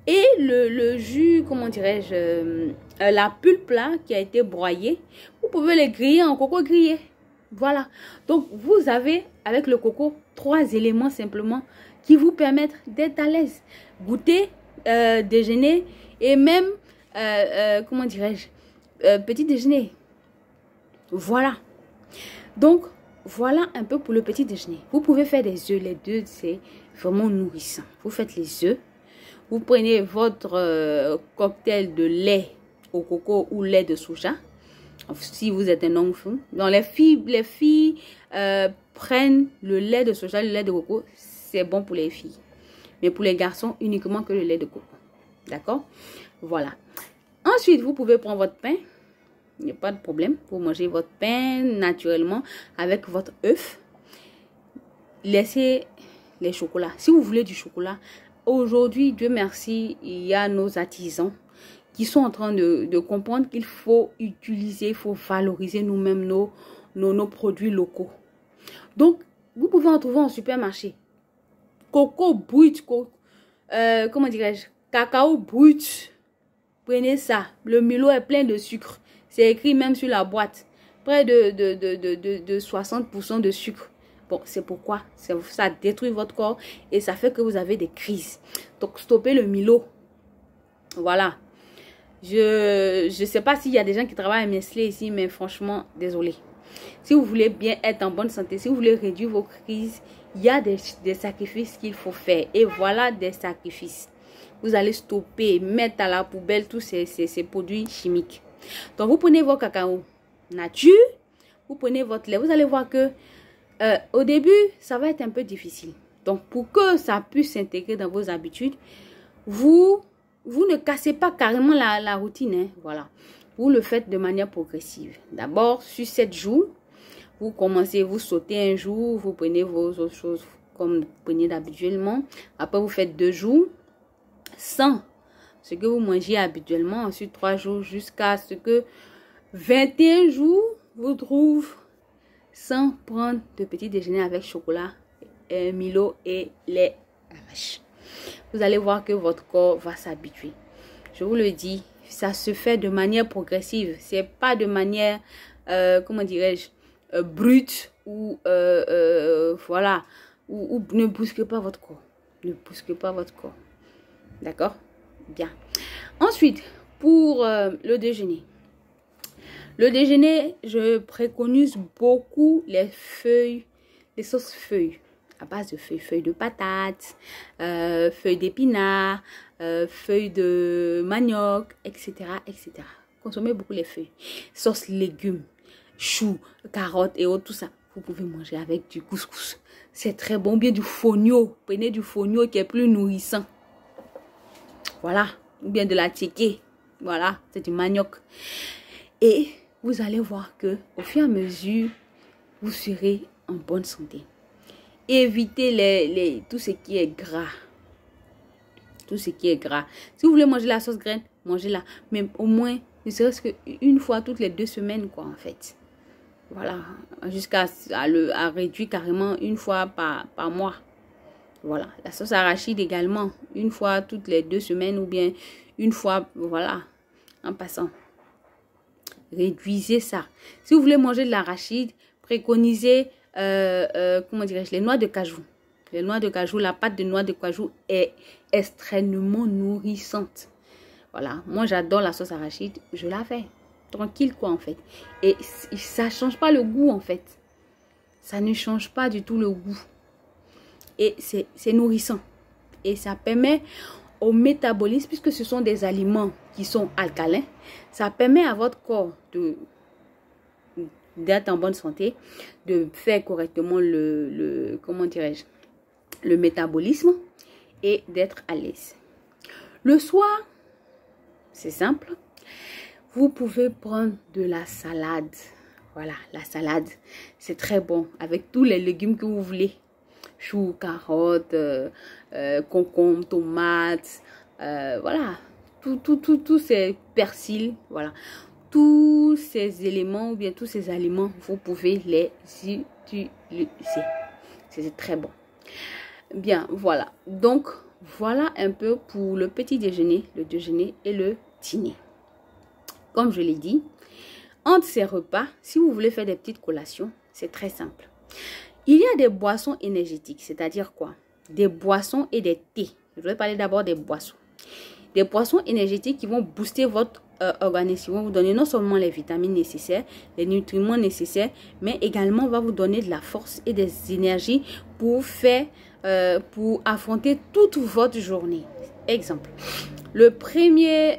et le jus, comment dirais-je, la pulpe là qui a été broyée. Vous pouvez les griller en coco grillé. Voilà. Donc, vous avez avec le coco 3 éléments simplement qui vous permettent d'être à l'aise. Goûter, déjeuner et même, comment dirais-je, petit déjeuner. Voilà. Donc, voilà un peu pour le petit déjeuner. Vous pouvez faire des œufs. Les œufs, c'est vraiment nourrissant. Vous faites les œufs. Vous prenez votre cocktail de lait au coco ou lait de soja. Si vous êtes un enfant. Donc, les filles prennent le lait de soja, le lait de coco. C'est bon pour les filles. Mais pour les garçons, uniquement que le lait de coco. D'accord? Voilà. Ensuite, vous pouvez prendre votre pain. Il n'y a pas de problème. Vous mangez votre pain naturellement avec votre œuf. Laissez les chocolats. Si vous voulez du chocolat, aujourd'hui, Dieu merci, il y a nos artisans qui sont en train de comprendre qu'il faut utiliser, il faut valoriser nous-mêmes nos produits locaux. Donc, vous pouvez en trouver en supermarché. Coco brut, comment dirais-je, cacao brut. Prenez ça. Le Milo est plein de sucre. C'est écrit même sur la boîte. Près de 60% de sucre. Bon, c'est pourquoi ça détruit votre corps et ça fait que vous avez des crises. Donc, stoppez le Milo. Voilà. Je ne sais pas s'il y a des gens qui travaillent à Nestlé ici, mais franchement, désolé. Si vous voulez bien être en bonne santé, si vous voulez réduire vos crises, il y a des sacrifices qu'il faut faire. Et voilà des sacrifices. Vous allez stopper, mettre à la poubelle tous ces produits chimiques. Donc, vous prenez vos cacao nature, vous prenez votre lait. Vous allez voir que au début, ça va être un peu difficile. Donc, pour que ça puisse s'intégrer dans vos habitudes, vous ne cassez pas carrément la routine. Hein, voilà. Vous le faites de manière progressive. D'abord, sur 7 jours, vous commencez, vous sautez un jour, vous prenez vos autres choses comme vous prenez habituellement. Après, vous faites 2 jours sans ce que vous mangez habituellement. Ensuite, 3 jours jusqu'à ce que 21 jours, vous trouvez sans prendre de petit déjeuner avec chocolat, Milo et lait à la vache. Vous allez voir que votre corps va s'habituer. Je vous le dis, ça se fait de manière progressive. C'est pas de manière, comment dirais-je, brute ou voilà, ou ne bousquez pas votre corps. Ne bousquez pas votre corps. D'accord? Bien. Ensuite, pour le déjeuner. Le déjeuner, je préconise beaucoup les sauces feuilles. À base de feuilles de patates, feuilles d'épinards, feuilles de manioc, etc., etc. Consommez beaucoup les feuilles. Sauce légumes, choux, carottes et autres, tout ça. Vous pouvez manger avec du couscous. C'est très bon. Bien du fonio. Prenez du fonio qui est plus nourrissant. Voilà. Ou bien de la tchéké. Voilà. C'est du manioc. Et vous allez voir que au fur et à mesure, vous serez en bonne santé. Évitez tout ce qui est gras. Tout ce qui est gras. Si vous voulez manger la sauce graine, mangez-la. Mais au moins, ne serait-ce qu'une fois toutes les 2 semaines, quoi, en fait. Voilà. Jusqu'à réduire carrément une fois par mois. Voilà. La sauce arachide également. Une fois toutes les 2 semaines ou bien une fois, voilà, en passant. Réduisez ça. Si vous voulez manger de l'arachide, préconisez comment dirais-je, les noix de cajou. Les noix de cajou, la pâte de noix de cajou est extrêmement nourrissante. Voilà, moi j'adore la sauce arachide, je la fais. Tranquille quoi en fait. Et ça change pas le goût en fait. Ça ne change pas du tout le goût. Et c'est nourrissant. Et ça permet au métabolisme, puisque ce sont des aliments qui sont alcalins, ça permet à votre corps d'être en bonne santé, de faire correctement comment dirais-je, le métabolisme et d'être à l'aise. Le soir, c'est simple. Vous pouvez prendre de la salade. Voilà, la salade, c'est très bon avec tous les légumes que vous voulez. Choux, carottes, concombres, tomates, voilà, tous ces persils, voilà. Tous ces éléments ou bien tous ces aliments, vous pouvez les utiliser. C'est très bon. Bien, voilà. Donc, voilà un peu pour le petit déjeuner, le déjeuner et le dîner. Comme je l'ai dit, entre ces repas, si vous voulez faire des petites collations, c'est très simple. Il y a des boissons énergétiques, c'est-à-dire quoi? Des boissons et des thés. Je vais parler d'abord des boissons. Des boissons énergétiques qui vont booster votre organisme, qui vont vous donner non seulement les vitamines nécessaires, les nutriments nécessaires, mais également va vous donner de la force et des énergies pour affronter toute votre journée. Exemple, la première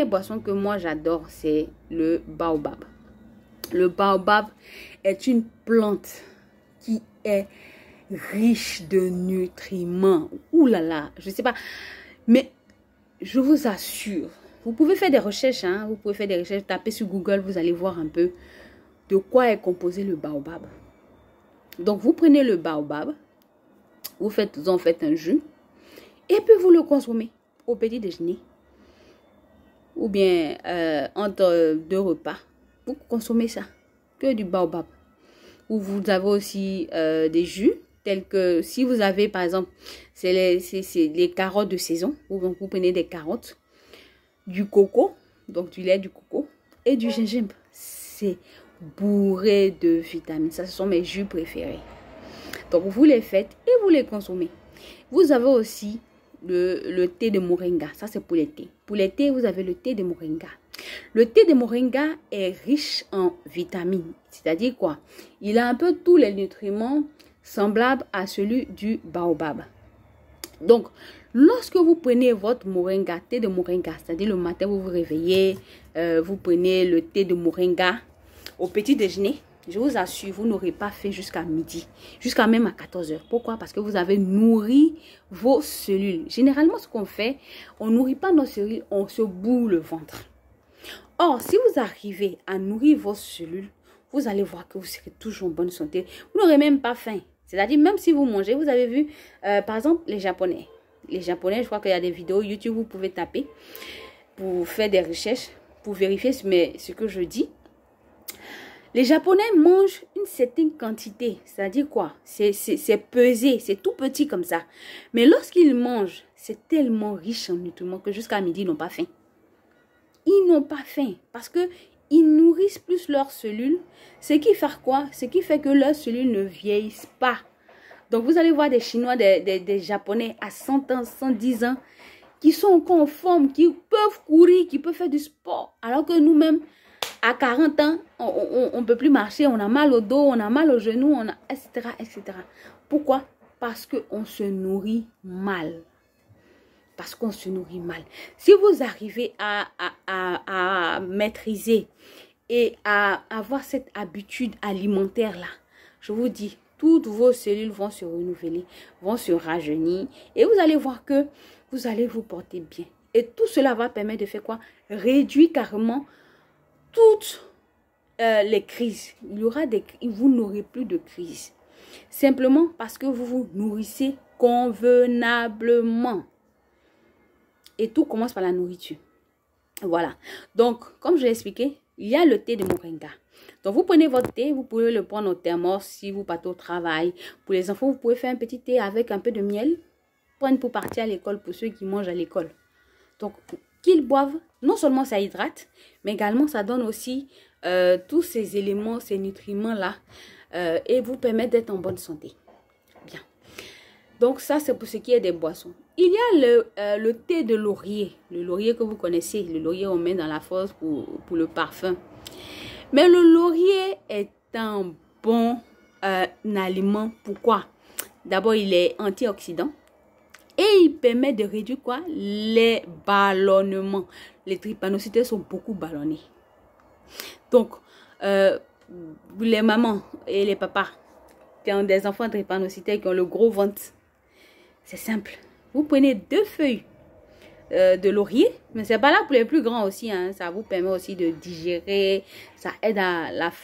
boisson que moi j'adore, c'est le baobab. Le baobab est une plante qui est riche de nutriments. Ouh là là, je ne sais pas. Mais je vous assure, vous pouvez faire des recherches. Hein, vous pouvez faire des recherches, tapez sur Google, vous allez voir un peu de quoi est composé le baobab. Donc, vous prenez le baobab, vous en faites un jus, et puis vous le consommez au petit déjeuner. Ou bien entre 2 repas. Vous consommez ça, que du baobab. Ou vous avez aussi des jus, tels que si vous avez par exemple, c'est les carottes de saison. Donc vous prenez des carottes, du coco, donc du lait du coco et du gingembre. C'est bourré de vitamines. Ça, ce sont mes jus préférés. Donc vous les faites et vous les consommez. Vous avez aussi le thé de moringa. Ça, c'est pour les thés. Pour les thés, vous avez le thé de moringa. Le thé de moringa est riche en vitamines. C'est-à-dire quoi? Il a un peu tous les nutriments semblables à celui du baobab. Donc, lorsque vous prenez votre moringa, thé de moringa, c'est-à-dire le matin, vous vous réveillez, vous prenez le thé de moringa au petit déjeuner, je vous assure, vous n'aurez pas fait jusqu'à midi, jusqu'à même à 14 h. Pourquoi? Parce que vous avez nourri vos cellules. Généralement, ce qu'on fait, on ne nourrit pas nos cellules, on se bourre le ventre. Or, si vous arrivez à nourrir vos cellules, vous allez voir que vous serez toujours en bonne santé. Vous n'aurez même pas faim. C'est-à-dire, même si vous mangez, vous avez vu, par exemple, les Japonais. Les Japonais, je crois qu'il y a des vidéos YouTube, vous pouvez taper pour faire des recherches, pour vérifier ce que je dis. Les Japonais mangent une certaine quantité, c'est-à-dire quoi? C'est pesé, c'est tout petit comme ça. Mais lorsqu'ils mangent, c'est tellement riche en nutriments que jusqu'à midi, ils n'ont pas faim. Ils n'ont pas faim parce que ils nourrissent plus leurs cellules. Ce qui fait quoi? Ce qui fait que leurs cellules ne vieillissent pas. Donc, vous allez voir des Chinois, des Japonais à 100 ans, 110 ans, qui sont encore en forme, qui peuvent courir, qui peuvent faire du sport. Alors que nous-mêmes, à 40 ans, on ne peut plus marcher, on a mal au dos, on a mal aux genoux, etc., etc. Pourquoi? Parce qu'on se nourrit mal. Parce qu'on se nourrit mal. Si vous arrivez à maîtriser et à avoir cette habitude alimentaire-là, je vous dis, toutes vos cellules vont se renouveler, vont se rajeunir et vous allez voir que vous allez vous porter bien. Et tout cela va permettre de faire quoi? Réduire carrément toutes les crises. Vous n'aurez plus de crise. Simplement parce que vous vous nourrissez convenablement. Et tout commence par la nourriture. Voilà. Donc, comme je l'ai expliqué, il y a le thé de moringa. Donc, vous prenez votre thé, vous pouvez le prendre au thermos si vous partez au travail. Pour les enfants, vous pouvez faire un petit thé avec un peu de miel. Prendre pour partir à l'école, pour ceux qui mangent à l'école. Donc, qu'ils boivent, non seulement ça hydrate, mais également ça donne aussi tous ces éléments, ces nutriments-là et vous permet d'être en bonne santé. Bien. Donc, ça, c'est pour ce qui est des boissons. Il y a le thé de laurier. Le laurier que vous connaissez. Le laurier, on met dans la fosse pour le parfum. Mais le laurier est un bon aliment. Pourquoi? D'abord, il est antioxydant. Et il permet de réduire quoi? Les ballonnements. Les drépanocytaires sont beaucoup ballonnés. Donc, les mamans et les papas qui ont des enfants drépanocytaires qui ont le gros ventre, c'est simple. Vous prenez 2 feuilles de laurier, mais c'est pas là pour les plus grands aussi. Hein. Ça vous permet aussi de digérer, ça aide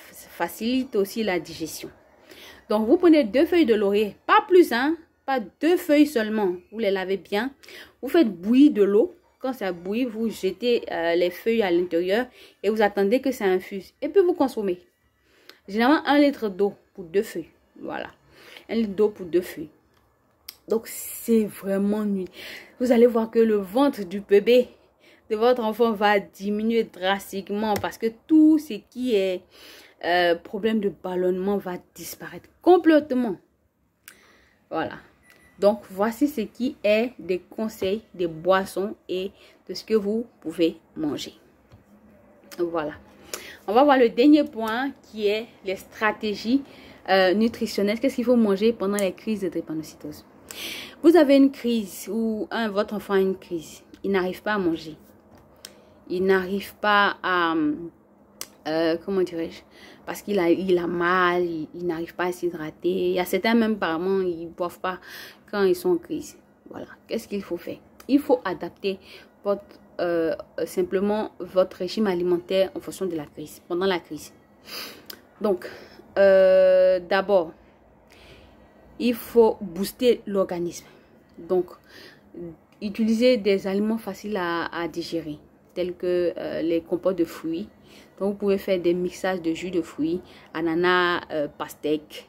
facilite aussi la digestion. Donc, vous prenez 2 feuilles de laurier, pas plus, hein. Pas 2 feuilles seulement. Vous les lavez bien. Vous faites bouillir de l'eau. Quand ça bouillit, vous jetez les feuilles à l'intérieur et vous attendez que ça infuse. Et puis vous consommez. Généralement 1 litre d'eau pour 2 feuilles. Voilà. 1 litre d'eau pour 2 feuilles. Donc c'est vraiment nul. Vous allez voir que le ventre du bébé de votre enfant va diminuer drastiquement parce que tout ce qui est problème de ballonnement va disparaître complètement. Voilà. Donc, voici ce qui est des conseils, des boissons et de ce que vous pouvez manger. Voilà. On va voir le dernier point qui est les stratégies nutritionnelles. Qu'est-ce qu'il faut manger pendant les crises de drépanocytose? Vous avez une crise ou votre enfant a une crise. Il n'arrive pas à manger. Il n'arrive pas à... comment dirais-je? Parce qu'il a mal, il n'arrive pas à s'hydrater. Il y a certains même apparemment, ils ne boivent pas quand ils sont en crise. Voilà. Qu'est-ce qu'il faut faire? Il faut adapter simplement votre régime alimentaire en fonction de la crise, pendant la crise. Donc, d'abord, il faut booster l'organisme. Donc, utiliser des aliments faciles à digérer, tels que les compotes de fruits. Donc, vous pouvez faire des mixages de jus de fruits, ananas, pastèque.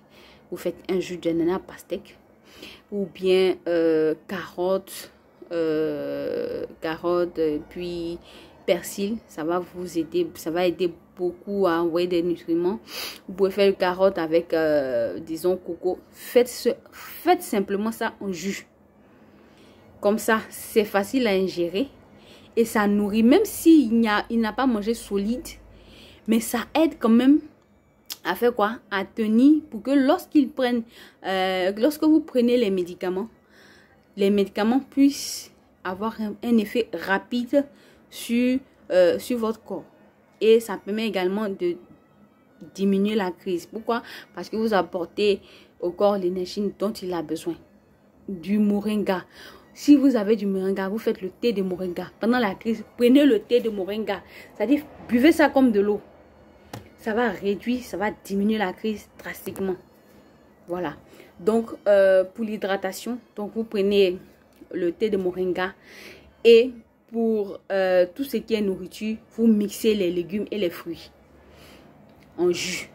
Vous faites un jus d'ananas pastèque. Ou bien carottes, puis persil. Ça va vous aider, ça va aider beaucoup à envoyer des nutriments. Vous pouvez faire une carotte avec, disons, coco. Faites simplement ça en jus. Comme ça, c'est facile à ingérer. Et ça nourrit, même s'il n'a pas mangé solide. Mais ça aide quand même à faire quoi? À tenir pour que lorsque vous prenez les médicaments puissent avoir un effet rapide sur votre corps. Et ça permet également de diminuer la crise. Pourquoi? Parce que vous apportez au corps l'énergie dont il a besoin. Du moringa. Si vous avez du moringa, vous faites le thé de moringa. Pendant la crise, prenez le thé de moringa. C'est-à-dire, buvez ça comme de l'eau. Ça va réduire, ça va diminuer la crise drastiquement. Voilà. Donc, pour l'hydratation, donc vous prenez le thé de moringa. Et pour tout ce qui est nourriture, vous mixez les légumes et les fruits en jus.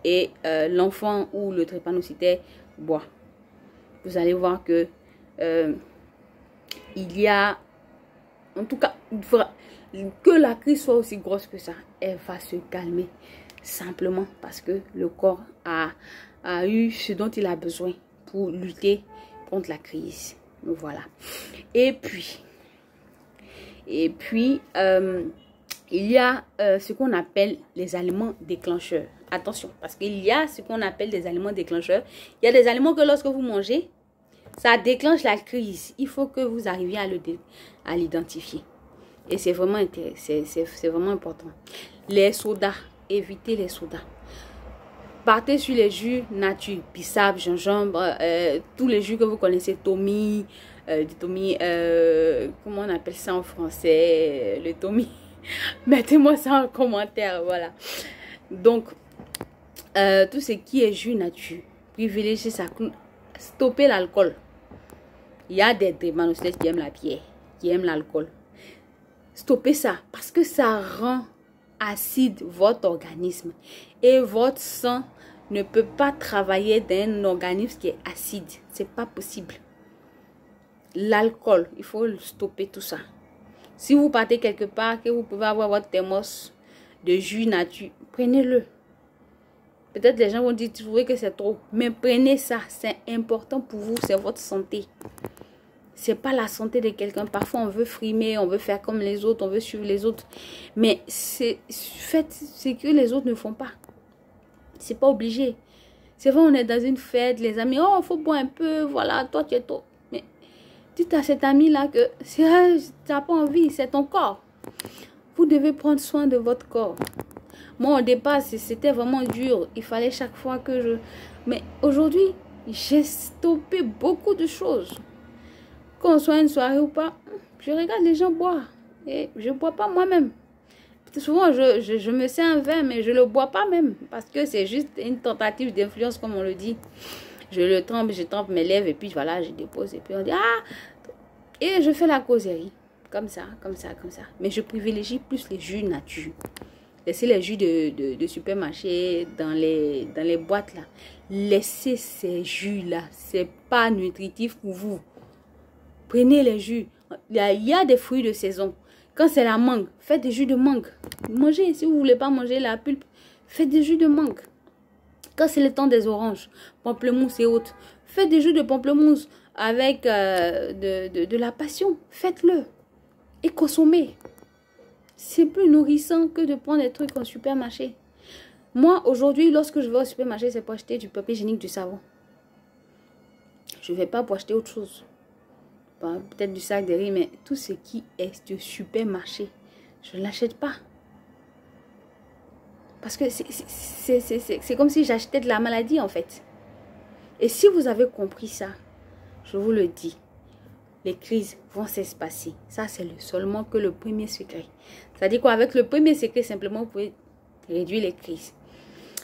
Et l'enfant ou le drépanocytaire boit. Vous allez voir que il y a, en tout cas, que la crise soit aussi grosse que ça, elle va se calmer simplement parce que le corps a eu ce dont il a besoin pour lutter contre la crise. Voilà. Et puis il y a ce qu'on appelle les aliments déclencheurs. Attention, parce qu'il y a ce qu'on appelle des aliments déclencheurs. Il y a des aliments que lorsque vous mangez, ça déclenche la crise. Il faut que vous arriviez à l'identifier. Et c'est vraiment important. Les sodas, évitez les sodas. Partez sur les jus nature, bissap, gingembre, tous les jus que vous connaissez, Tommy, comment on appelle ça en français, le Tommy. Mettez-moi ça en commentaire, voilà. Donc, tout ce qui est jus nature, privilégiez ça, stoppez l'alcool. Il y a des drépanocytaires qui aiment la bière, qui aiment l'alcool. Stoppez ça parce que ça rend acide votre organisme et votre sang ne peut pas travailler d'un organisme qui est acide. C'est pas possible. L'alcool, il faut stopper tout ça. Si vous partez quelque part, que vous pouvez avoir votre thermos de jus nature, prenez-le. Peut-être les gens vont dire, tu trouvez que c'est trop, mais prenez ça, c'est important pour vous, c'est votre santé. C'est pas la santé de quelqu'un. Parfois, on veut frimer, on veut faire comme les autres, on veut suivre les autres. Mais c'est que les autres ne font pas. C'est pas obligé. C'est vrai, on est dans une fête, les amis, oh, il faut boire un peu, voilà, toi, tu es trop. Mais dites à cet ami-là que tu n'as pas envie, c'est ton corps. Vous devez prendre soin de votre corps. Moi, au départ, c'était vraiment dur. Il fallait chaque fois que je... Mais aujourd'hui, j'ai stoppé beaucoup de choses. Qu'on soit une soirée ou pas, je regarde les gens boire. Et je ne bois pas moi-même. Souvent, je me sers un verre, mais je ne le bois pas même. Parce que c'est juste une tentative d'influence, comme on le dit. Je trempe mes lèvres et puis voilà, je dépose. Et puis on dit, ah! Et je fais la causerie. Comme ça, comme ça, comme ça. Mais je privilégie plus les jus nature. Laissez les jus de supermarché dans les boîtes là. Laissez ces jus là. C'est pas nutritif pour vous. Prenez les jus. Il y a des fruits de saison. Quand c'est la mangue, faites des jus de mangue. Mangez. Si vous ne voulez pas manger la pulpe, faites des jus de mangue. Quand c'est le temps des oranges, pamplemousse et autres, faites des jus de pamplemousse avec de la passion. Faites-le. Et consommez. C'est plus nourrissant que de prendre des trucs en supermarché. Moi, aujourd'hui, lorsque je vais au supermarché, c'est pour acheter du papier hygiénique, du savon. Je ne vais pas pour acheter autre chose. Peut-être du sac de riz, mais tout ce qui est de supermarché, je ne l'achète pas. Parce que c'est comme si j'achetais de la maladie, en fait. Et si vous avez compris ça, je vous le dis, les crises vont s'espacer. Ça, c'est seulement que le premier secret. C'est-à-dire qu'avec le premier secret, simplement, vous pouvez réduire les crises.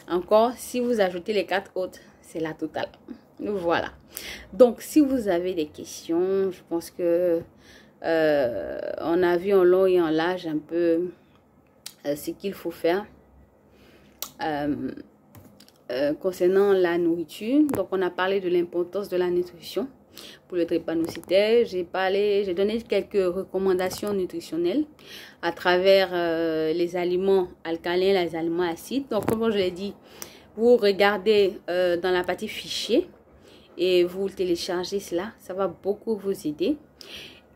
Encore, si vous ajoutez les 4 autres, c'est la totale. Voilà. Donc, si vous avez des questions, je pense que on a vu en long et en large un peu ce qu'il faut faire concernant la nourriture. Donc, on a parlé de l'importance de la nutrition pour le drépanocytaire. J'ai donné quelques recommandations nutritionnelles à travers les aliments alcalins, les aliments acides. Donc, comme je l'ai dit, vous regardez dans la partie fichier. et vous téléchargez cela. Ça va beaucoup vous aider.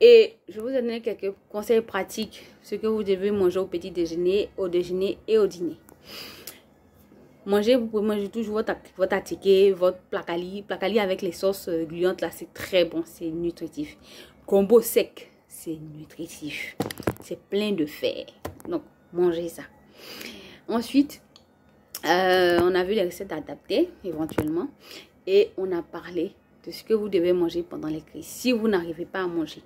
Et je vous donne quelques conseils pratiques. Ce que vous devez manger au petit déjeuner, au déjeuner et au dîner. Vous pouvez manger toujours votre attiqué, votre placali. Placali avec les sauces gluantes, là, c'est très bon, c'est nutritif. Gombo sec, c'est nutritif. C'est plein de fer. Donc, mangez ça. Ensuite, on a vu les recettes adaptées, éventuellement. Et on a parlé de ce que vous devez manger pendant les crises. Si vous n'arrivez pas à manger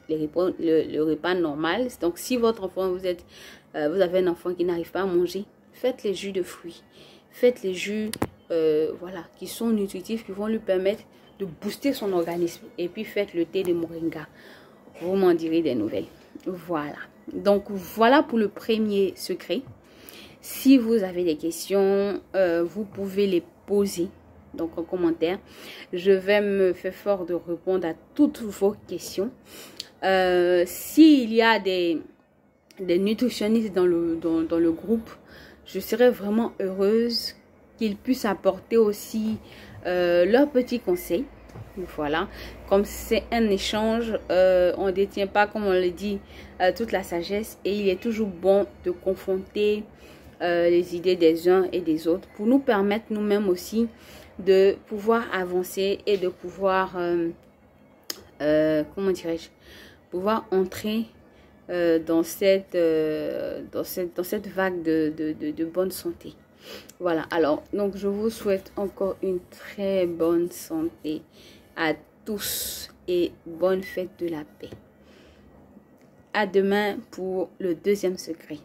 le repas normal, donc si votre enfant, vous avez un enfant qui n'arrive pas à manger, faites les jus de fruits. Faites les jus voilà, qui sont nutritifs, qui vont lui permettre de booster son organisme. Et puis faites le thé de moringa. Vous m'en direz des nouvelles. Voilà. Donc voilà pour le premier secret. Si vous avez des questions, vous pouvez les poser donc en commentaire. Je vais me faire fort de répondre à toutes vos questions. S'il y a des nutritionnistes dans le groupe, je serais vraiment heureuse qu'ils puissent apporter aussi leurs petits conseils. Voilà, comme c'est un échange, on ne détient pas, comme on le dit, toute la sagesse. Et il est toujours bon de confronter les idées des uns et des autres pour nous permettre nous-mêmes aussi de pouvoir avancer et de pouvoir, comment dirais-je, pouvoir entrer dans cette vague de bonne santé. Voilà, alors donc je vous souhaite encore une très bonne santé à tous et bonne fête de la paix. À demain pour le deuxième secret.